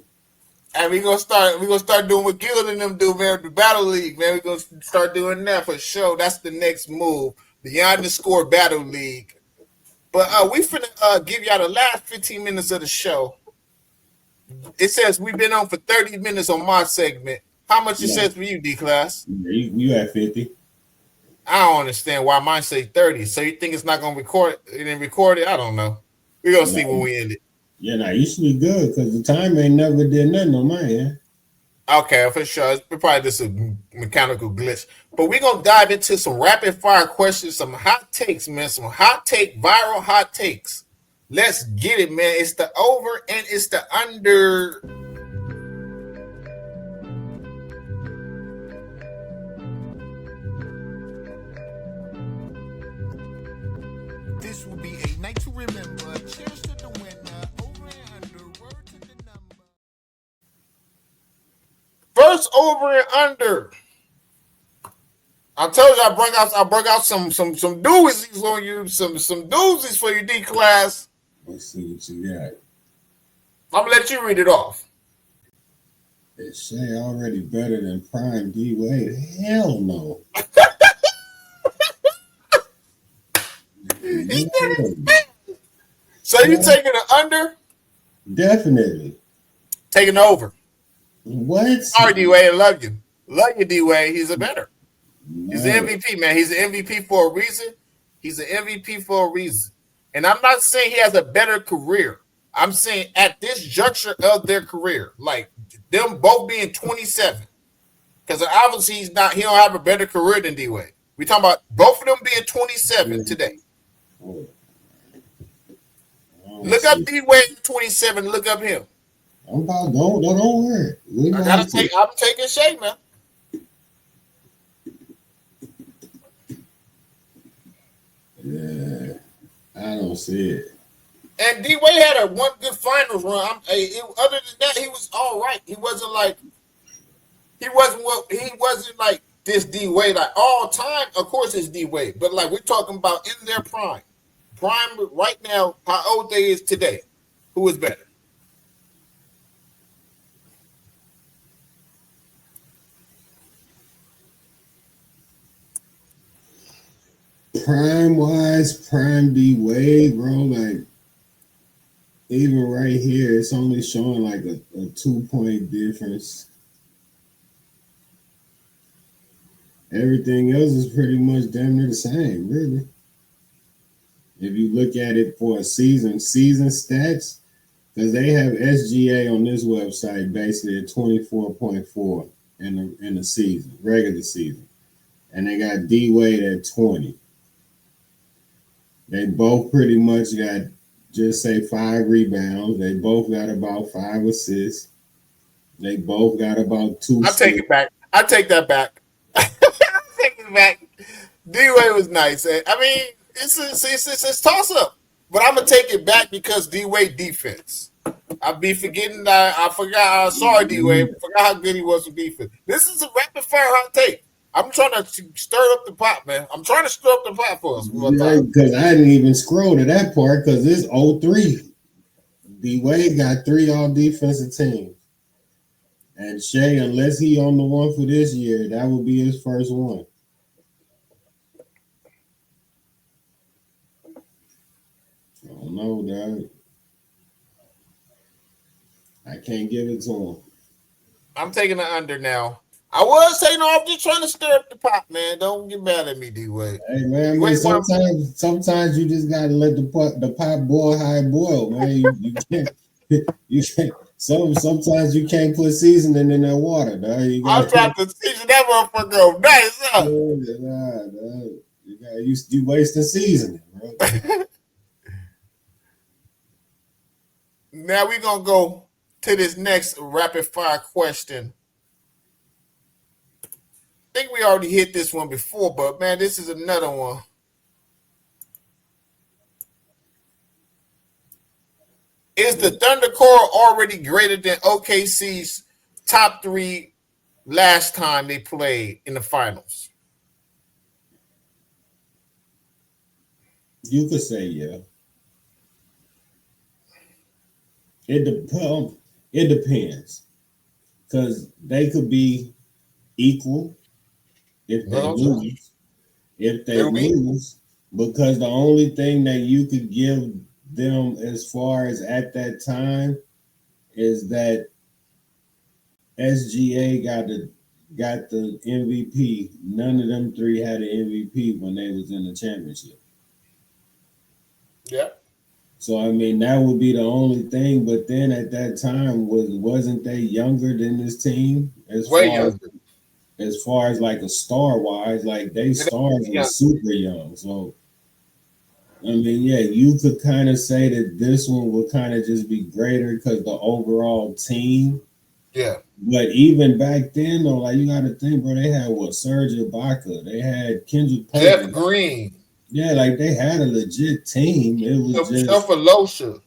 And we're gonna start doing what Gil and them do, man, the Battle League, man. We're gonna start doing that for sure. That's the next move. Beyond the Score Battle League. But we finna give y'all the last 15 minutes of the show. It says we've been on for 30 minutes on my segment. How much it says for you, D-Class?
You at 50.
I don't understand why mine say 30. So you think it's not gonna record it? It didn't record it? I don't know. We're gonna see when we end it.
Yeah, nah, you should be good because the time ain't never did nothing on my end.
Okay, for sure. It's probably just a mechanical glitch. But we're gonna dive into some rapid fire questions, some hot takes, man. Some viral hot takes. Let's get it, man. It's the over and it's the under.
This will be a night to remember. Cheers to the winner. Over and under. Word to the number.
First over and under. I told you I brought out some doozies on you, some doozies for your D-Class.
Let's see what you got.
I'm gonna let you read it off.
Is Shai already better than Prime D Wade? Hell no.
So you taking the under?
Definitely.
Taking the over.
What?
Sorry, D-Wade. I love you. Love you, D-Wade. He's a better.
No.
He's an MVP, man. He's an MVP for a reason. He's an MVP for a reason. And I'm not saying he has a better career. I'm saying at this juncture of their career, like them both being 27, because obviously he don't have a better career than D-Wade. We're talking about both of them being 27 today. Look up D-Wade 27. Look up him.
I'm about don't worry.
I'm taking Shai, man.
Yeah, I don't see it.
And D-Wade had one good finals run. Other than that, he was all right. He wasn't like this D-Wade like all time. Of course, it's D-Wade, but like we're talking about in their prime right now. How old they is today? Who is better?
Prime D Wade, bro. Like even right here, it's only showing like a 2-point difference. Everything else is pretty much damn near the same, really. If you look at it for a season stats, because they have SGA on this website basically at 24.4 in the season, regular season. And they got D Wade at 20. They both pretty much got just say 5 rebounds. They both got about 5 assists. They both got about 2.
I take it back. I take that back. I take it back. D-Wade was nice. I mean, it's toss up, but I'm gonna take it back because D-Wade defense. I be forgetting that I forgot. Sorry, D-Wade. I forgot how good he was with defense. This is a rapid fire hot take. I'm trying to stir up the pot, man. I'm trying to stir up the pot for us.
Yeah, because I didn't even scroll to that part because it's 0-3. D-Wade got 3 all defensive teams. And Shai, unless he on the one for this year, that would be his first one. I don't know, dog. I can't give it to him.
I'm taking the under now. I was saying, I'm just trying to stir up the pot, man. Don't get mad at me, D-Wade.
Hey, man, sometimes you just gotta let the pot boil how it boil, man. You can't. Sometimes you can't put seasoning in that water, dog.
I'm trying to season that motherfucker up nice, huh?
You wasting seasoning, bro.
Now we're gonna go to this next rapid fire question. I think we already hit this one before, but man, this is another one. Is the Thunder core already greater than OKC's top 3 last time they played in the finals?
You could say yeah. It depends. Because they could be equal if they lose. If they lose, because the only thing that you could give them as far as at that time is that SGA got the MVP. None of them three had an MVP when they was in the championship.
Yeah.
So I mean that would be the only thing. But then at that time wasn't they younger than this team as far as like a star wise, like they stars were super young. So I mean, yeah, you could kind of say that this one would kind of just be greater because the overall team.
Yeah.
But even back then, though, like you got to think, bro, they had what Serge Ibaka, they had Kendrick Perkins,
Jeff Green.
Yeah, like they had a legit team. It was just
Losha.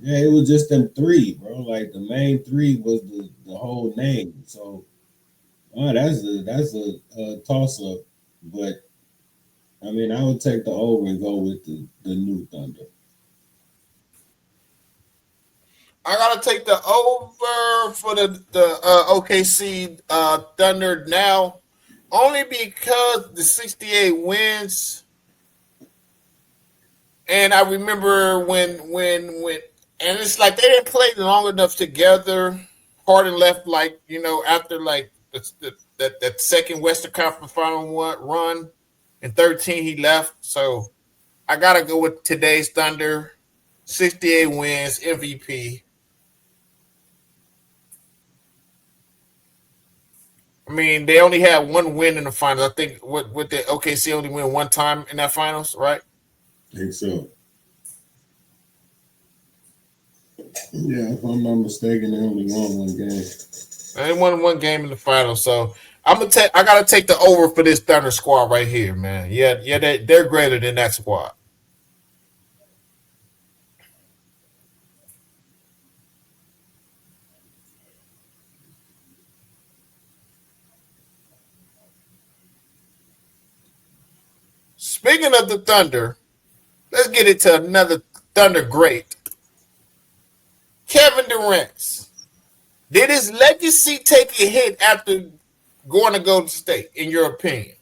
Yeah, it was just them three, bro. Like the main three was the whole name. So, that's a toss up. But I mean, I would take the over and go with the new Thunder.
I gotta take the over for the OKC Thunder now, only because the 68 wins. And I remember when and it's like they didn't play long enough together. Harden left after that second Western Conference Final run. In 13 he left. So I gotta go with today's Thunder. 68 wins, MVP. I mean, they only had one win in the finals. I think with the OKC only win one time in that finals, right?
I think so. Yeah, if I'm not mistaken, they only won one game.
They won one game in the finals, so I gotta take the over for this Thunder squad right here, man. Yeah, they're greater than that squad. Speaking of the Thunder, let's get into another Thunder great. Kevin Durant. Did his legacy take a hit after going to Golden State, in your opinion?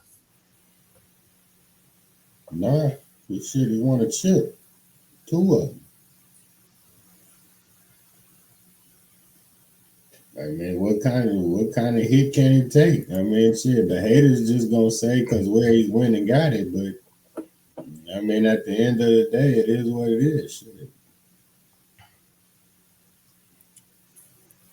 Nah, he won a chip. 2 of them. I mean, what kind of hit can he take? I mean, shit, the haters just gonna say because where he went and got it, but I mean, at the end of the day, it is what it is. Shit.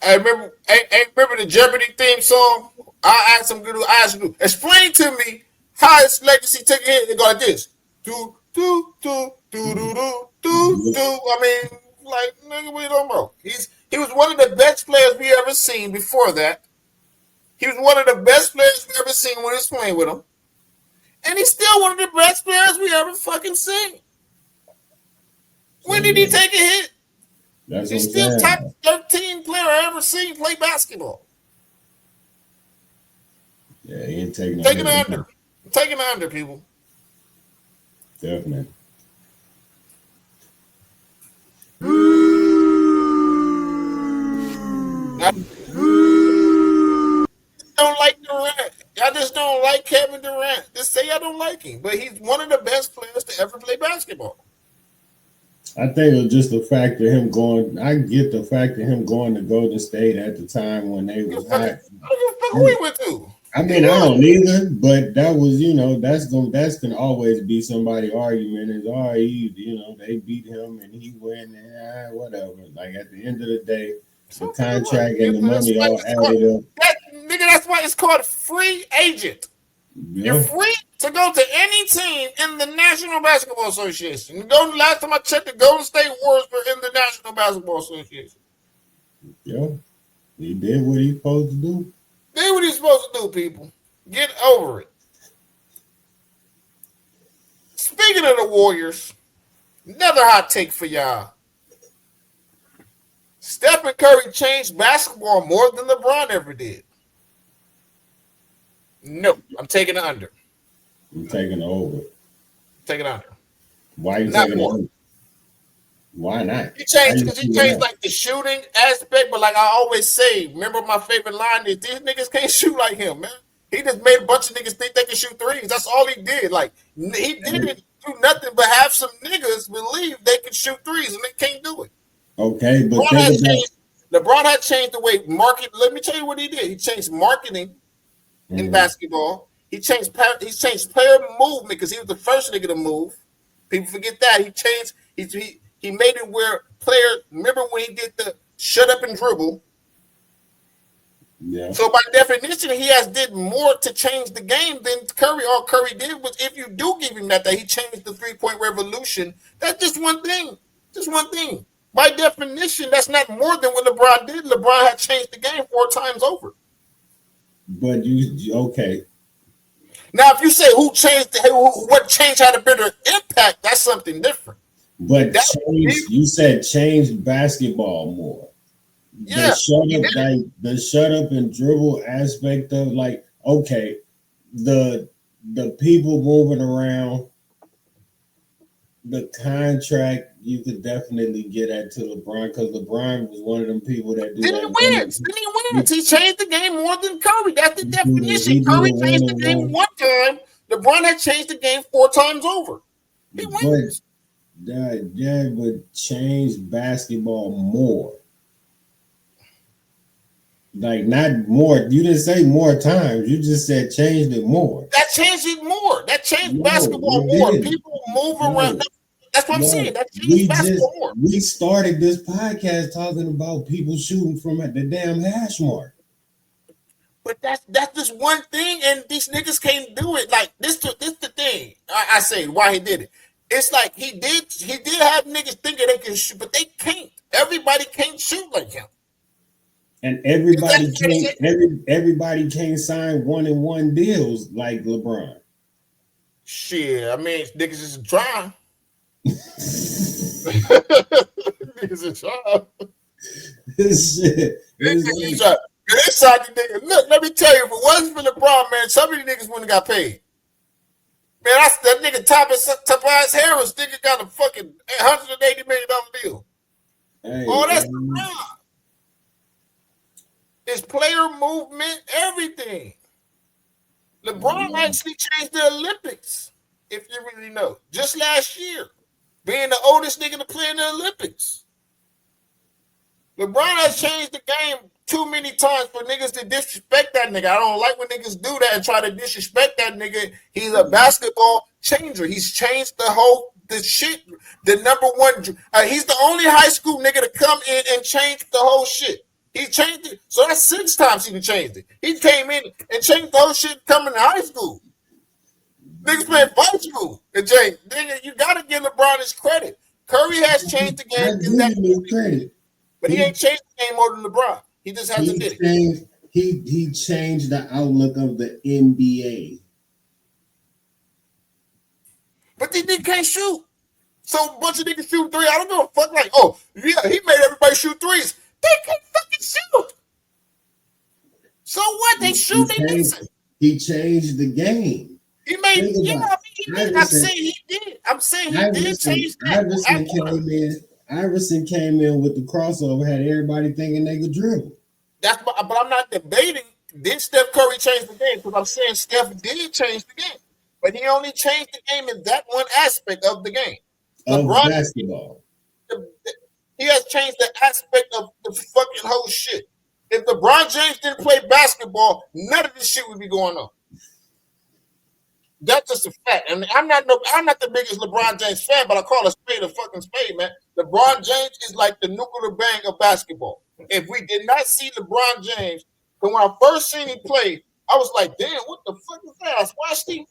I remember the Jeopardy theme song. I asked him, explain to me how his legacy took a hit. They go like this: do do do do do do do do. I mean, like nigga, we don't know. He was one of the best players we ever seen. Before that, he was one of the best players we ever seen when he was playing with him, and he's still one of the best players we ever fucking seen. When did he take a hit? He's still top 13 player I ever seen play basketball.
Yeah, he ain't taking
the under. I'm taking the under, people.
Definitely.
I don't like Durant. I just don't like Kevin Durant. Just say I don't like him, but he's one of the best players to ever play basketball.
I think it was just the fact of him going. I get the fact of him going to Golden State at the time when they was hot.
Who he went to?
I mean, I don't either, but that was, that's gonna always be somebody's argument. Is they beat him and he went and whatever. Like at the end of the day, the contract and the money all added up.
That's why it's called free agent.
Yeah.
You're free to go to any team in the National Basketball Association. Last time I checked, the Golden State Warriors were in the National Basketball Association.
Yeah, he did what he's supposed to do.
Did what he's supposed to do, people. Get over it. Speaking of the Warriors, another hot take for y'all. Stephen Curry changed basketball more than LeBron ever did. No, I'm taking the under.
I'm taking the over.
Taking the under.
Why are you taking the under? Why not?
He changed like the shooting aspect, but like I always say, remember my favorite line is these niggas can't shoot like him, man. He just made a bunch of niggas think they can shoot threes. That's all he did. Like he did it do nothing but have some niggas believe they can shoot threes and they can't do it.
Okay, but
LeBron had changed the way market. Let me tell you what he did. He changed marketing in basketball. He changed player movement because he was the first nigga to move. People forget that. He changed. He made it where players. Remember when he did the shut up and dribble?
Yeah.
So by definition, he did more to change the game than Curry. All Curry did was, if you do give him that he changed the 3-point revolution. That's just one thing. Just one thing. By definition, that's not more than what LeBron did. LeBron had changed the game 4 times over.
But okay.
Now, if you say what change had a better impact, that's something different.
But you said change basketball more.
Yeah,
the shut up and dribble aspect of the people moving around, the contract you could definitely get at to LeBron because LeBron was one of them people that do.
Then he wins. He changed the game more than Curry. That's the definition. Curry changed the game 1 time. LeBron had changed the game 4 times over. He wins.
That would change basketball more. Like not more. You didn't say more times. You just said changed it more.
That changed it more. That changed basketball more. People move around. That's what I'm saying. That changed basketball more.
We started this podcast talking about people shooting from at the damn hash mark.
But that's just one thing, and these niggas can't do it. Like this the thing. I say why he did it. It's like he did have niggas thinking they can shoot, but they can't. Everybody can't shoot like him.
And everybody can't sign 1-and-1 deals like LeBron.
Shit, I mean, niggas is dry. Niggas is dry.
Shit.
Niggas is dry. Look, let me tell you, if it wasn't for LeBron, man, some of these niggas wouldn't have got paid. Man, that nigga Tobias Harris nigga got a fucking $180 million deal.
Hey,
that's LeBron. It's player movement, everything. LeBron actually changed the Olympics, if you really know. Just last year, being the oldest nigga to play in the Olympics. LeBron has changed the game too many times for niggas to disrespect that nigga. I don't like when niggas do that and try to disrespect that nigga. He's a basketball changer. He's changed the shit. The number one. He's the only high school nigga to come in and change the whole shit. He changed it. So that's 6 times he changed it. He came in and changed the whole shit coming to high school. Niggas playing high school and changed. Nigga, you got to give LeBron his credit. Curry has changed the game.
Credit.
But he ain't changed the game more than LeBron. He just hasn't did it.
He changed the outlook of the NBA.
But they can't shoot. So a bunch of niggas shoot 3. I don't give a fuck. Like, oh, yeah, he made everybody shoot 3s. They can't fucking shoot. So what? They shoot.
He changed the game.
He made. I'm saying he did. I'm saying he did change that.
Iverson came in with the crossover, had everybody thinking they could dribble.
But I'm not debating. Did Steph Curry change the game? Because I'm saying Steph did change the game, but he only changed the game in that one aspect of the game.
LeBron, basketball.
He has changed the aspect of the fucking whole shit. If LeBron James didn't play basketball, none of this shit would be going on. That's just a fact. And I'm not the biggest LeBron James fan, but I call a spade a fucking spade, man. LeBron James is like the nuclear bang of basketball. If we did not see LeBron James, but when I first seen him play, I was like, damn, what the fuck is that? I watched him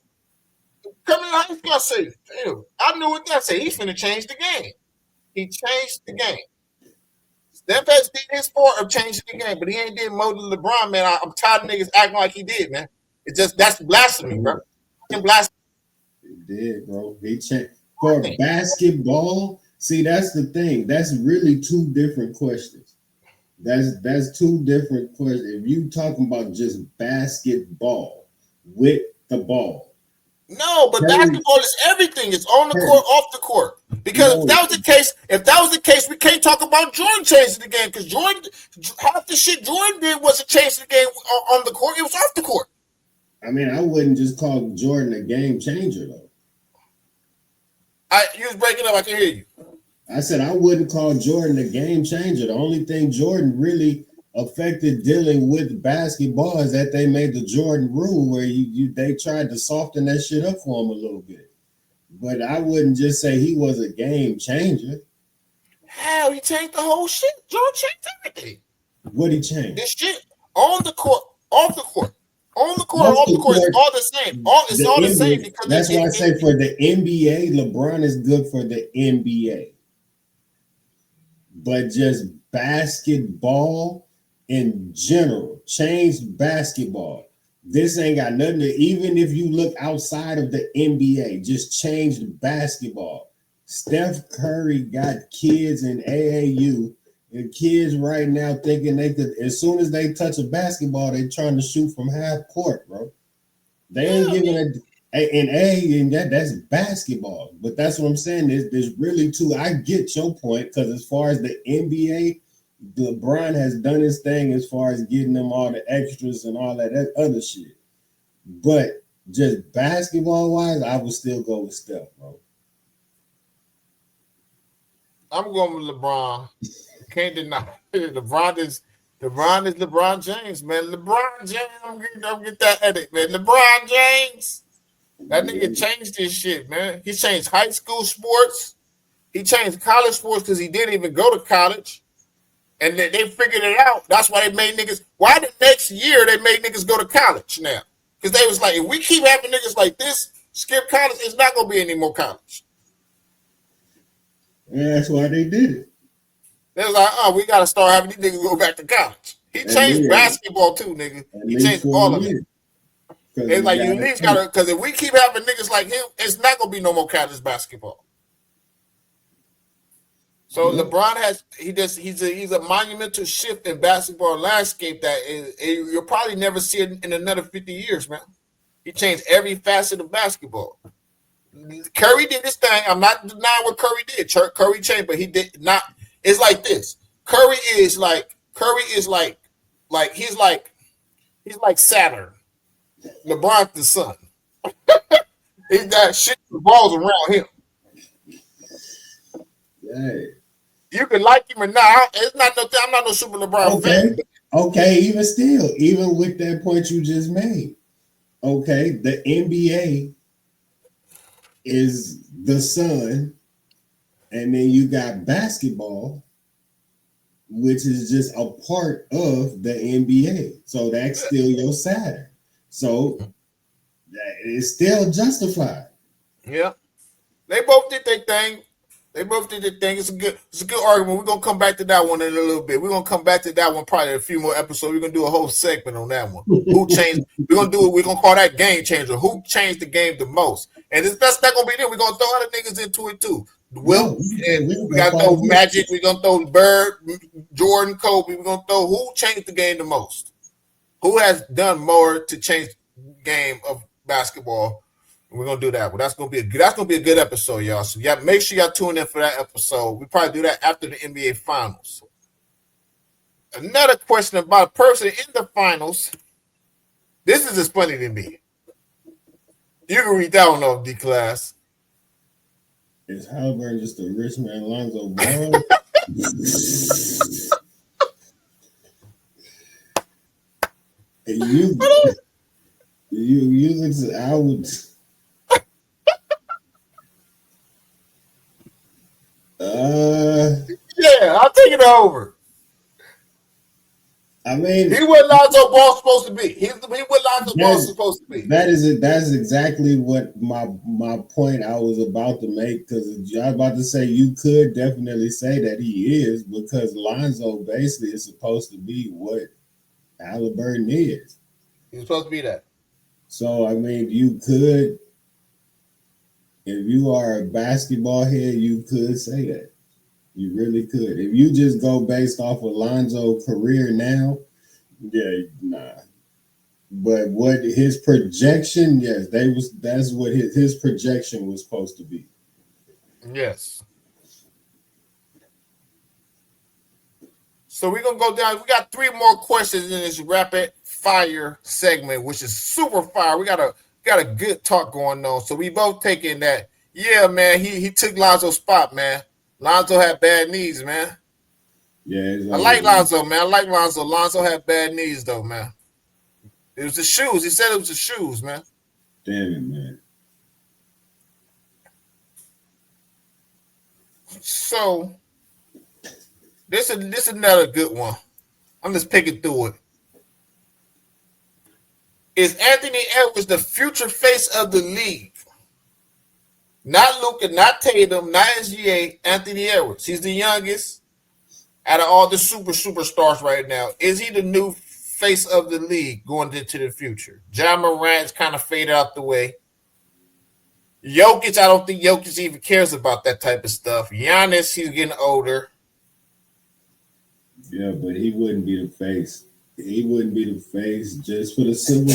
coming in high school. I said, damn, I knew what that said. He's finna change the game. He changed the game. Steph has did his part of changing the game, but he ain't did more than LeBron, man. I'm tired of niggas acting like he did, man. It's just that's blasphemy, bro. Blasphemy.
He did, bro. He changed for basketball. See, that's the thing. That's really 2 different questions. That's 2 different questions. If you talking about just basketball with the ball.
No, but basketball is everything. It's on the court, off the court. Because if that was the case, we can't talk about Jordan changing the game. Because Jordan, half the shit Jordan did wasn't changing the game on the court. It was off the court.
I mean, I wouldn't just call Jordan a game changer, though.
You was breaking up. I can hear you.
I said I wouldn't call Jordan a game changer. The only thing Jordan really affected dealing with basketball is that they made the Jordan rule where they tried to soften that shit up for him a little bit. But I wouldn't just say he was a game changer.
Hell, he changed the whole shit. Jordan changed everything.
What he changed?
This shit on the court, off the court. On the court, off the court, it's all the same. It's all the same because
that's why I say for the NBA, LeBron is good for the NBA. But just basketball in general, changed basketball. This ain't got nothing to, even if you look outside of the NBA, just changed basketball. Steph Curry got kids in AAU, and kids right now thinking they could, as soon as they touch a basketball, they trying to shoot from half court, bro. They ain't giving it. And that's basketball. But that's what I'm saying. There's really two. I get your point because as far as the NBA, LeBron has done his thing as far as getting them all the extras and all that other shit. But just basketball wise, I would still go with Steph, bro.
I'm going with LeBron. Can't deny it. LeBron is LeBron James, man. LeBron James, I'm get that edit, man. LeBron James. That nigga changed this shit, man. He changed high school sports. He changed college sports because he didn't even go to college. And they figured it out. That's why they made niggas. Why the next year they made niggas go to college now? Because they was like, if we keep having niggas like this skip college, it's not going to be any more college.
Yeah, that's why they did it.
They was like, we got to start having these niggas go back to college. He changed basketball too, nigga. He changed all of it. It's like you at least gotta, because if we keep having niggas like him, it's not gonna be no more college basketball. So LeBron he's a monumental shift in basketball landscape that you'll probably never see it in another 50 years, man. He changed every facet of basketball. Curry did his thing. I'm not denying what Curry did. Curry changed, but he did not. It's like this. Curry is like he's like Saturn. LeBron's the sun. He's got shit revolves around him.
Hey.
You can like him or not. It's not no. I'm not no super LeBron fan.
Okay, even still, even with that point you just made, okay, the NBA is the sun, and then you got basketball, which is just a part of the NBA. So that's still your Saturn. So it's still justified.
Yeah, they both did their thing. It's a good argument. We're gonna come back to that one in a little bit. We're gonna come back to that one probably a few more episodes. We're gonna do a whole segment on that one. Who changed? We're gonna call that game changer. Who changed the game the most? And that's not gonna be there. We're gonna throw other niggas into it too. Will and we gotta throw Magic. We're gonna throw Bird, Jordan, Kobe. We're gonna throw who changed the game the most. Who has done more to change the game of basketball? We're gonna do that. Well, that's gonna be a good episode, y'all. So make sure y'all tune in for that episode. We probably do that after the NBA Finals. Another question about a person in the finals. This is just funny to me. You can read that one off, D class.
Is Halliburton just a rich man Lonzo Ball? I would.
Yeah, I'll take it over.
I mean,
he what Lonzo Ball supposed to be. He what Lonzo Ball supposed to be.
That's exactly what my point I was about to make, because I was about to say you could definitely say that he is, because Lonzo basically is supposed to be what Halliburton is.
He's supposed to be that.
So I mean, you could, if you are a basketball head, you could say that. You really could. If you just go based off of Lonzo's career now, nah. But what his projection, that's what his projection was supposed to be.
Yes. So we're gonna go down. We got 3 more questions in this rapid fire segment, which is super fire. We got a good talk going on. So we both taking that Yeah, man, he took Lonzo's spot, man. Lonzo had bad knees, man.
Yeah,
I like Lonzo, man. I like Lonzo. Lonzo had bad knees, though, man. It was the shoes. He said it was the shoes, man.
Damn it, man.
So this is another good one. I'm just picking through it. Is Anthony Edwards the future face of the league? Not Luka, not Tatum, not SGA, Anthony Edwards. He's the youngest out of all the superstars right now. Is he the new face of the league going into the future? John Morant's kind of faded out the way. Jokic, I don't think Jokic even cares about that type of stuff. Giannis, he's getting older.
Yeah, but he wouldn't be the face. He wouldn't be the face just for the simple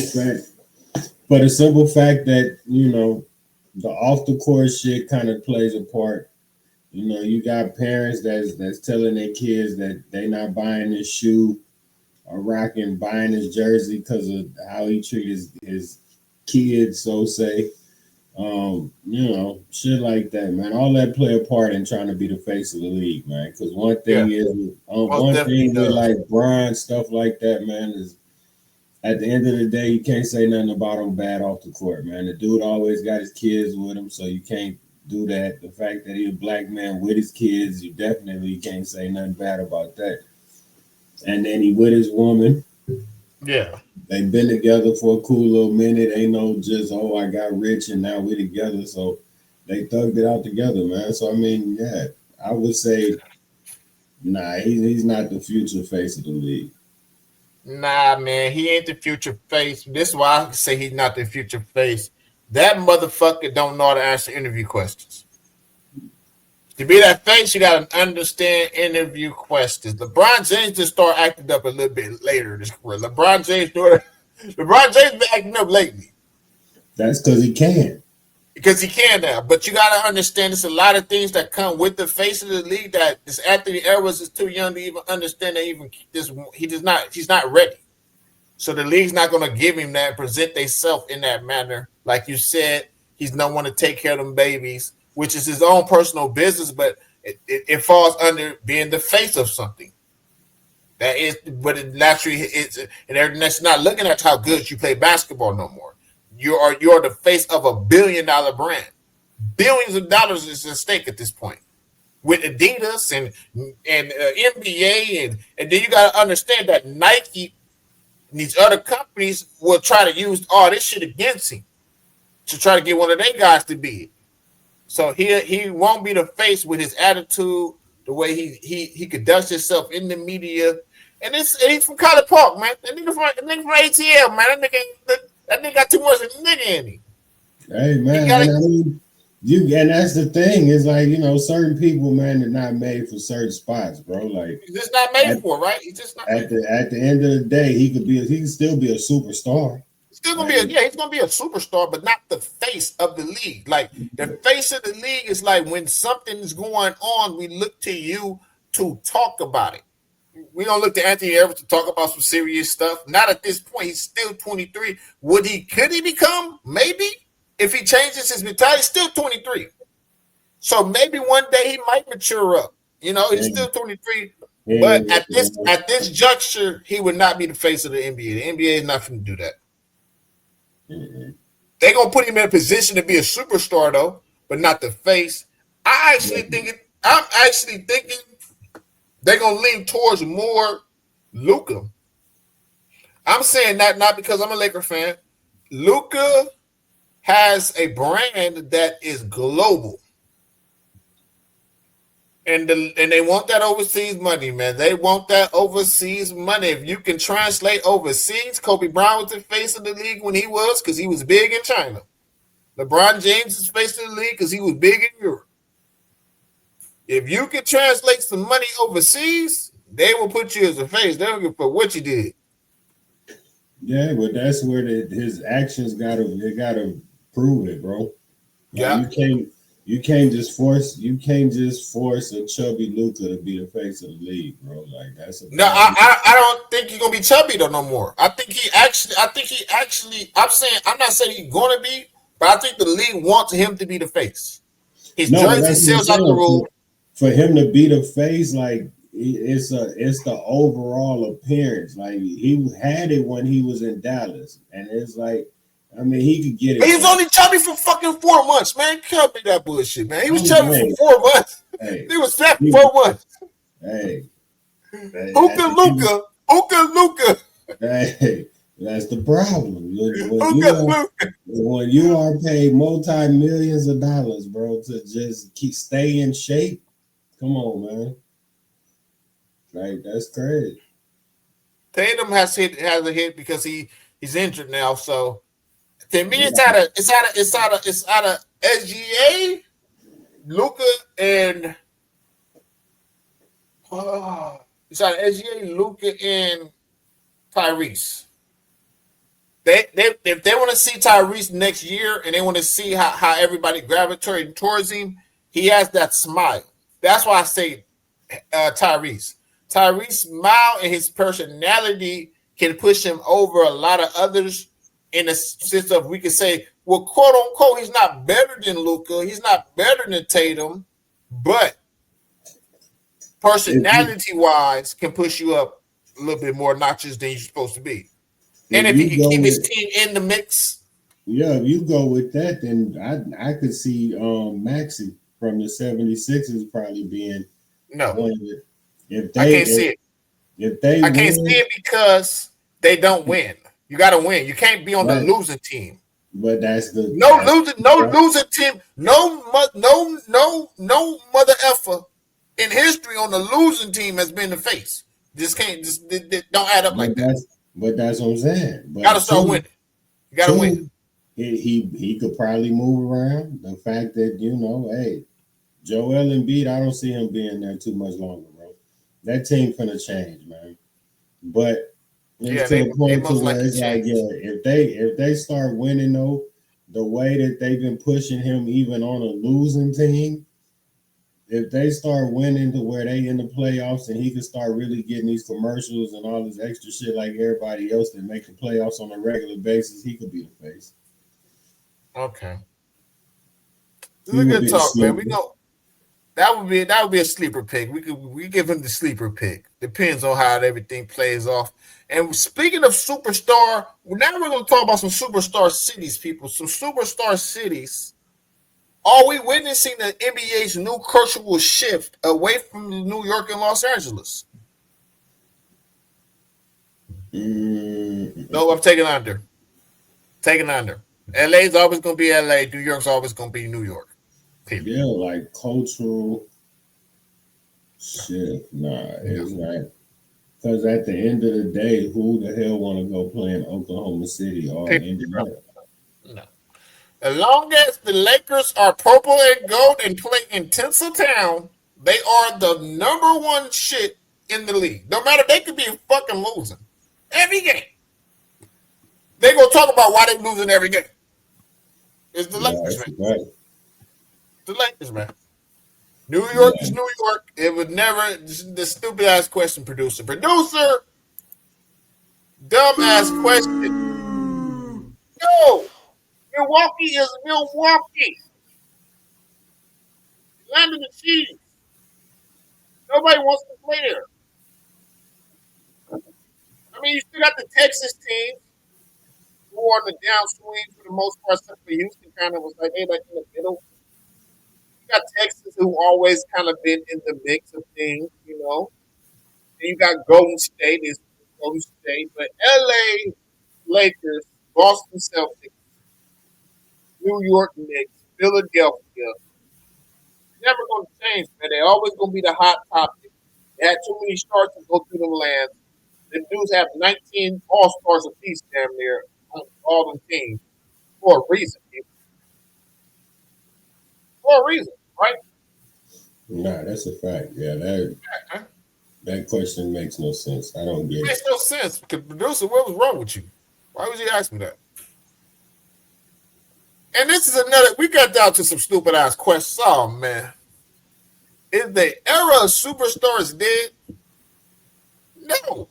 fact that, you know, the off the court shit kind of plays a part. You know, you got parents that's telling their kids that they not buying this shoe or buying his jersey because of how he treats his kids, so say. You know, shit like that, man. All that play a part in trying to be the face of the league, man. Because one thing with like Brian, stuff like that, man, is at the end of the day, you can't say nothing about him bad off the court, man. The dude always got his kids with him, so you can't do that. The fact that he's a black man with his kids, you definitely can't say nothing bad about that. And then he with his woman.
Yeah.
They've been together for a cool little minute. Ain't no just, oh, I got rich and now we're together. So they thugged it out together, man. So, I mean, yeah, I would say, nah, he's not the future face of the league.
Nah, man, he ain't the future face. This is why I say he's not the future face. That motherfucker don't know how to answer interview questions. To be that face, you got to understand interview questions. LeBron James just started acting up a little bit later in his career. LeBron James been acting up lately.
That's because he can.
Because he can now. But you got to understand there's a lot of things that come with the face of the league that this Anthony Edwards is too young to even understand that he's not ready. So the league's not going to give him that and present themselves in that manner. Like you said, he's not want to take care of them babies, which is his own personal business, but it falls under being the face of something. That is, but it naturally is, and that's not looking at how good you play basketball no more. You're the face of $1 billion brand. Billions of dollars is at stake at this point with Adidas and NBA, and then you got to understand that Nike and these other companies will try to use all this shit against him to try to get one of their guys to be it. So he won't be the face with his attitude, the way he conducts himself in the media, and he's from College Park, man. That nigga from ATL, man. That nigga got too much of a nigga in him.
Hey, man, and that's the thing. Is like, you know, certain people, man, are not made for certain spots, bro. Like,
he's just not made for it, right? He's just not.
At the end of the day, he can still be a superstar.
He's gonna be a superstar, but not the face of the league. Like the face of the league is like when something is going on, we look to you to talk about it. We don't look to Anthony Edwards to talk about some serious stuff. Not at this point. He's still 23. Could he become? Maybe. If he changes his mentality, he's still 23. So maybe one day he might mature up. You know, he's still 23. But at this juncture, he would not be the face of the NBA. The NBA is not going to do that.
Mm-hmm.
They're going to put him in a position to be a superstar, though, but not the face. I'm actually thinking they're going to lean towards more Luka. I'm saying that not because I'm a Laker fan. Luka has a brand that is global. And they want that overseas money, man. They want that overseas money. If you can translate overseas, Kobe Bryant was the face of the league when he was, because he was big in China. LeBron James is face of the league because he was big in Europe. If you can translate some money overseas, they will put you as a face. They don't give a fuck what you did.
Yeah, but that's where his actions gotta prove it, bro. Like,
yeah,
you can't just force a chubby Luka to be the face of the league, bro. Like
I don't think he's gonna be chubby though no more. I'm not saying he's gonna be, but I think the league wants him to be the face. His
No, but
jersey
that's what I'm
sells out the
saying.
roof.
For him to be the face, like it's the overall appearance. Like he had it when he was in Dallas, and it's like, I mean, he could get it.
He was only chubby for fucking 4 months, man. Can't be that bullshit, man. He was
I
chubby
know.
for 4 months.
Hey,
He was fat for 4 months.
Hey,
Hookah Luka.
Hey, that's the problem. When you are paid multi-millions of dollars, bro, to just stay in shape, come on, man. Like, that's crazy.
Tatum has a hit because he's injured now. So to me, it's out of SGA, Luka, and it's out of SGA, Luka, and Tyrese. If they want to see Tyrese next year and they want to see how everybody gravitated towards him, he has that smile. That's why I say Tyrese. Tyrese's smile and his personality can push him over a lot of others in the sense of we could say, well, quote unquote, he's not better than Luka, he's not better than Tatum, but personality wise can push you up a little bit more notches than you're supposed to be. And if he can keep his team in the mix.
Yeah, if you go with that, then I could see Maxey from the 76ers probably being one of it.
I can't see it. I can't see it because they don't win. You got to win. You can't be on the losing team.
But that's the
losing team. No mother effer in history on the losing team has been the face. Just don't add up like that.
But that's what I'm saying.
You gotta start winning. You gotta win.
He could probably move around. The fact that, hey, Joel Embiid, I don't see him being there too much longer, bro. That team finna change, man. But it's to the point to where it's like, if they start winning though, the way that they've been pushing him even on a losing team, if they start winning to where they in the playoffs and he can start really getting these commercials and all this extra shit like everybody else that make the playoffs on a regular basis, he could be the face.
Okay. This is a good talk, man. That would be a sleeper pick. We give him the sleeper pick. Depends on how everything plays off. And speaking of superstar, now we're going to talk about some superstar cities, people. Some superstar cities. Are we witnessing the NBA's new cultural shift away from New York and Los Angeles? No, I'm taking under. LA's always going to be LA. New York's always going to be New York. Period.
Yeah, like cultural shit. Nah, it's not. Because at the end of the day, who the hell want to go play in Oklahoma City or Indiana?
No. As long as the Lakers are purple and gold and play in Tinseltown, they are the number one shit in the league. No matter, they could be fucking losing every game. They gonna talk about why they losing every game. It's the Lakers, man.
Right.
The Lakers, man. New York is New York. It would never. The stupid ass question, producer. Dumb ass question. No. Milwaukee is Milwaukee. Land of the Chiefs. Nobody wants to play there. I mean, you still got the Texas teams who are on the downswing for the most part. Except for Houston, kind of was like, hey, like in the middle. You got Texas who always kind of been in the mix of things, you know. And you got Golden State, but LA Lakers, Boston Celtics, New York Knicks, Philadelphia. Never going to change, man. They're always going to be the hot topic. They had too many stars to go through them lands. The dudes have 19 all-stars apiece damn near on all them teams for a reason, people. For a reason, right?
Nah, that's a fact. Yeah, that question makes no sense. I don't get it.
It makes no sense. Because producer, what was wrong with you? Why would you ask me that? And this is another, we got down to some stupid ass questions. Oh, man. Is the era of superstars dead? No.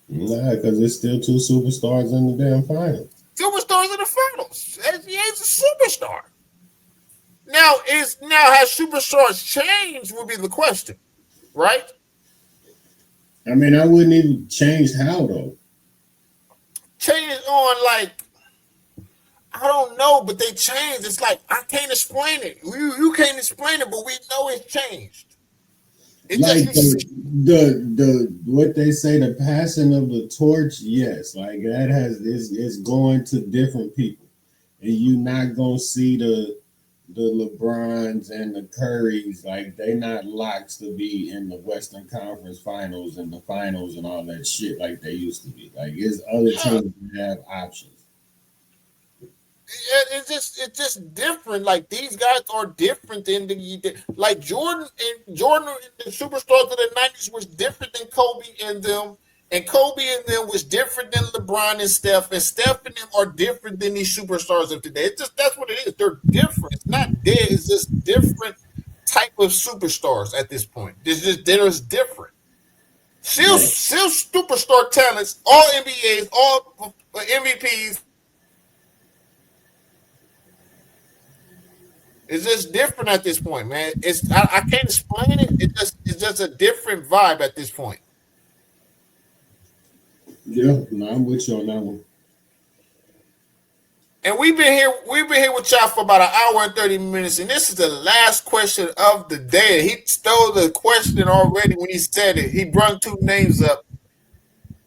Nah, because there's still two superstars in the damn finals.
Superstars in the finals. SGA's a superstar. Now has superstars changed? Would be the question, right?
I mean, I wouldn't even change how though.
Change on like I don't know, but they changed. It's like I can't explain it. You can't explain it, but we know it's changed. It
Like
just
the what they say, the passing of the torch, yes, like that is going to different people, and you're not gonna see the LeBrons and the Currys, like they not locks to be in the Western Conference Finals and the finals and all that shit like they used to be. Like it's other teams that have options.
it's just different. Like these guys are different than like Jordan and the superstars of the '90s was different than Kobe and them, and Kobe and them was different than LeBron and Steph and them are different than these superstars of today. It's just that's what it is. They're different. It's not dead. It's just different type of superstars at this point. They're just different. Still superstar talents, all NBAs, all MVPs. It's just different at this point, man. I can't explain it. It's just a different vibe at this point.
Yeah, no, I'm with you on that one.
And we've been here with y'all for about an hour and 30 minutes, and this is the last question of the day. He stole the question already when he said it. He brought two names up,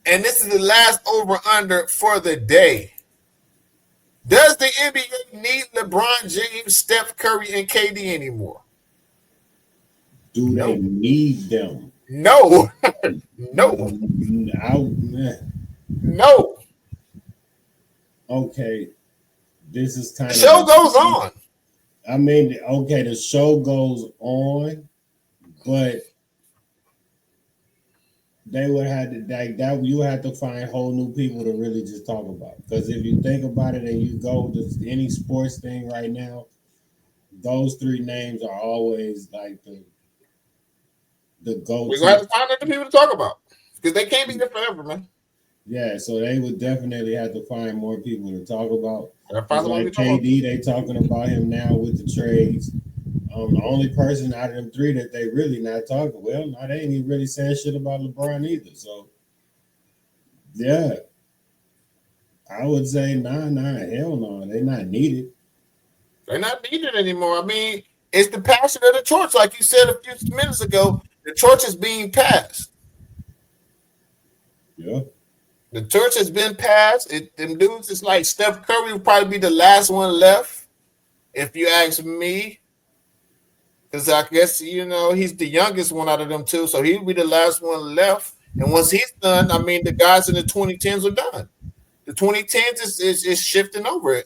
and this is the last over/under for the day. Does the NBA need LeBron James, Steph Curry, and KD anymore?
Do they need them?
No. No. No.
Okay. This is kind
of the show goes on.
I mean, okay, the show goes on, but they would have to that you have to find whole new people to really just talk about. Because if you think about it and you go to any sports thing right now, those three names are always like the go-to.
We're gonna have to find other people to talk about because they can't be there forever, man.
Yeah, so they would definitely have to find more people to talk about. Like
KD,
they talking about him now with the trades. The only person out of them three that they really not talking, well, no, they ain't even really saying shit about LeBron either. So, yeah, I would say nah, hell no, they not needed.
They're not needed anymore. I mean, it's the passing of the torch, like you said a few minutes ago. The torch is being passed.
Yeah.
The torch has been passed. Them dudes is like Steph Curry will probably be the last one left, if you ask me. Because I guess, he's the youngest one out of them two, so he'll be the last one left. And once he's done, I mean, the guys in the 2010s are done. The 2010s is shifting over.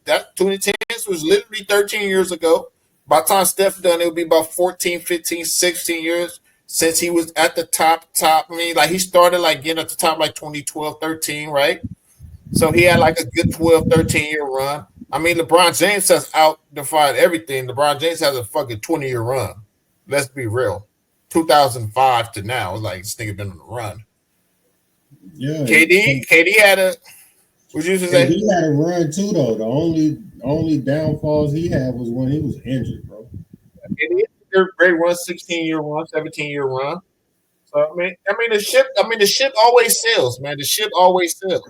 That 2010s was literally 13 years ago. By the time Steph done, it would be about 14, 15, 16 years since he was at the top. I mean, like he started like getting at the top like 2012, 13, right? So he had like a good 12, 13-year run. I mean, LeBron James has out-defied everything. LeBron James has a fucking 20-year run. Let's be real. 2005 to now, it's like this nigga been on the run.
Yeah.
KD had a. What you say?
He had a run too, though. The only downfalls he had was when he was injured, bro.
Great run, 16-year run, 17-year run. So I mean the ship always sails, man. The ship always sails.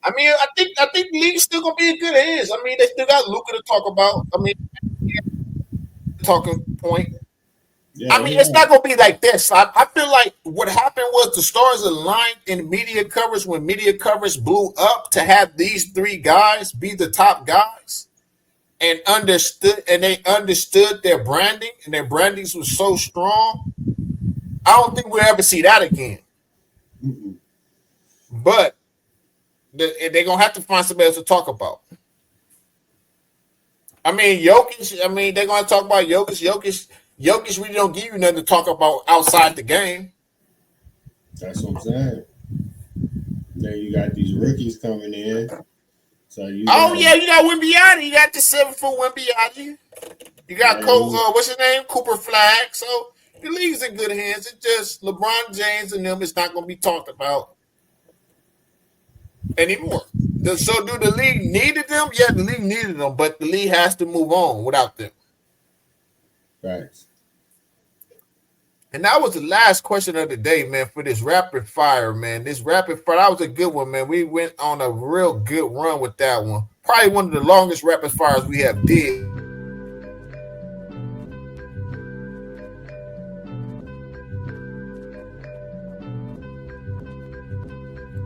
I mean, I think the league's still gonna be in good hands. I mean, they still got Luka to talk about. I mean, talking point. Yeah, I mean, it's not gonna be like this. I feel like what happened was the stars aligned in media coverage when media coverage blew up to have these three guys be the top guys, and they understood their branding, and their brandings was so strong. I don't think we'll ever see that again. Mm-hmm. But they're gonna have to find somebody else to talk about. I mean, Jokic. I mean, they're gonna talk about Jokic. Jokic really don't give you nothing to talk about outside the game.
That's what I'm saying. Then you got these rookies coming in. So you got
Wembyati. You got the 7-foot Wembyati. You got what's his name? Cooper Flag. So the league's in good hands. It's just LeBron James and them is not gonna be talked about anymore. So do the league needed them? Yeah, the league needed them, but the league has to move on without them.
Thanks.
And that was the last question of the day, man, for this rapid fire, man. This rapid fire, that was a good one, man. We went on a real good run with that one. Probably one of the longest rapid fires we have did.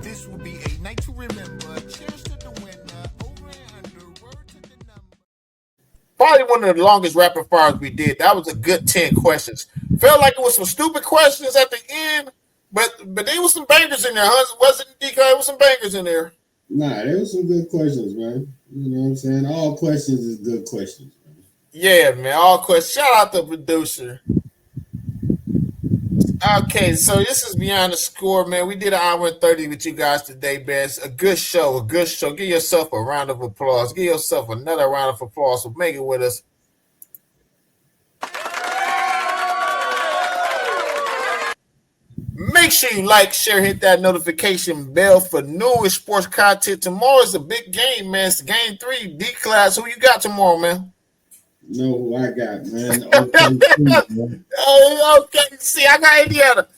This will be a night to remember. Cheers to the winner. Over and under. Word to the number.
Probably one of the longest rapid fires we did. That was a good 10 questions. Felt like it was some stupid questions at the end, but there was some bangers in there, huh? Wasn't it, DK? There was some bangers in there.
Nah, there was some good questions, man. You know what I'm saying? All questions is good questions, man.
Yeah, man. All questions. Shout out to the producer. Okay, so this is Beyond the Score, man. We did an hour and 30 with you guys today, man. It's a good show, a good show. Give yourself a round of applause. Give yourself another round of applause for making with us. Make sure you like, share, hit that notification bell for newish sports content. Tomorrow is a big game, man. It's game 3, D-Class. Who you got tomorrow, man?
You know who I got, man? OKC, man.
Okay, see, I got Indiana.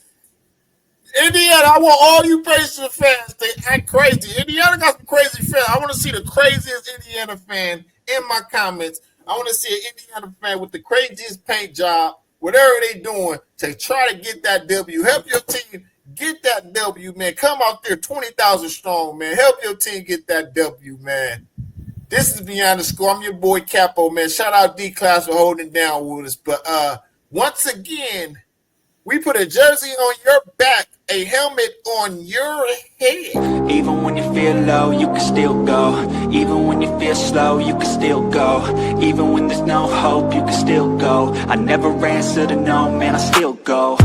Indiana, I want all you Pacers fans to act crazy. Indiana got some crazy fans. I want to see the craziest Indiana fan in my comments. I want to see an Indiana fan with the craziest paint job, whatever they doing, to try to get that W. Help your team get that W, man. Come out there 20,000 strong, man. Help your team get that W, man. This is Beyond the Score. I'm your boy Capo, man. Shout out D-Class for holding it down with us. But once again, we put a jersey on your back, a helmet on your head.
Even when you feel low, you can still go. Even when you feel slow, you can still go. Even when there's no hope, you can still go. I never answer to no, man, I still go.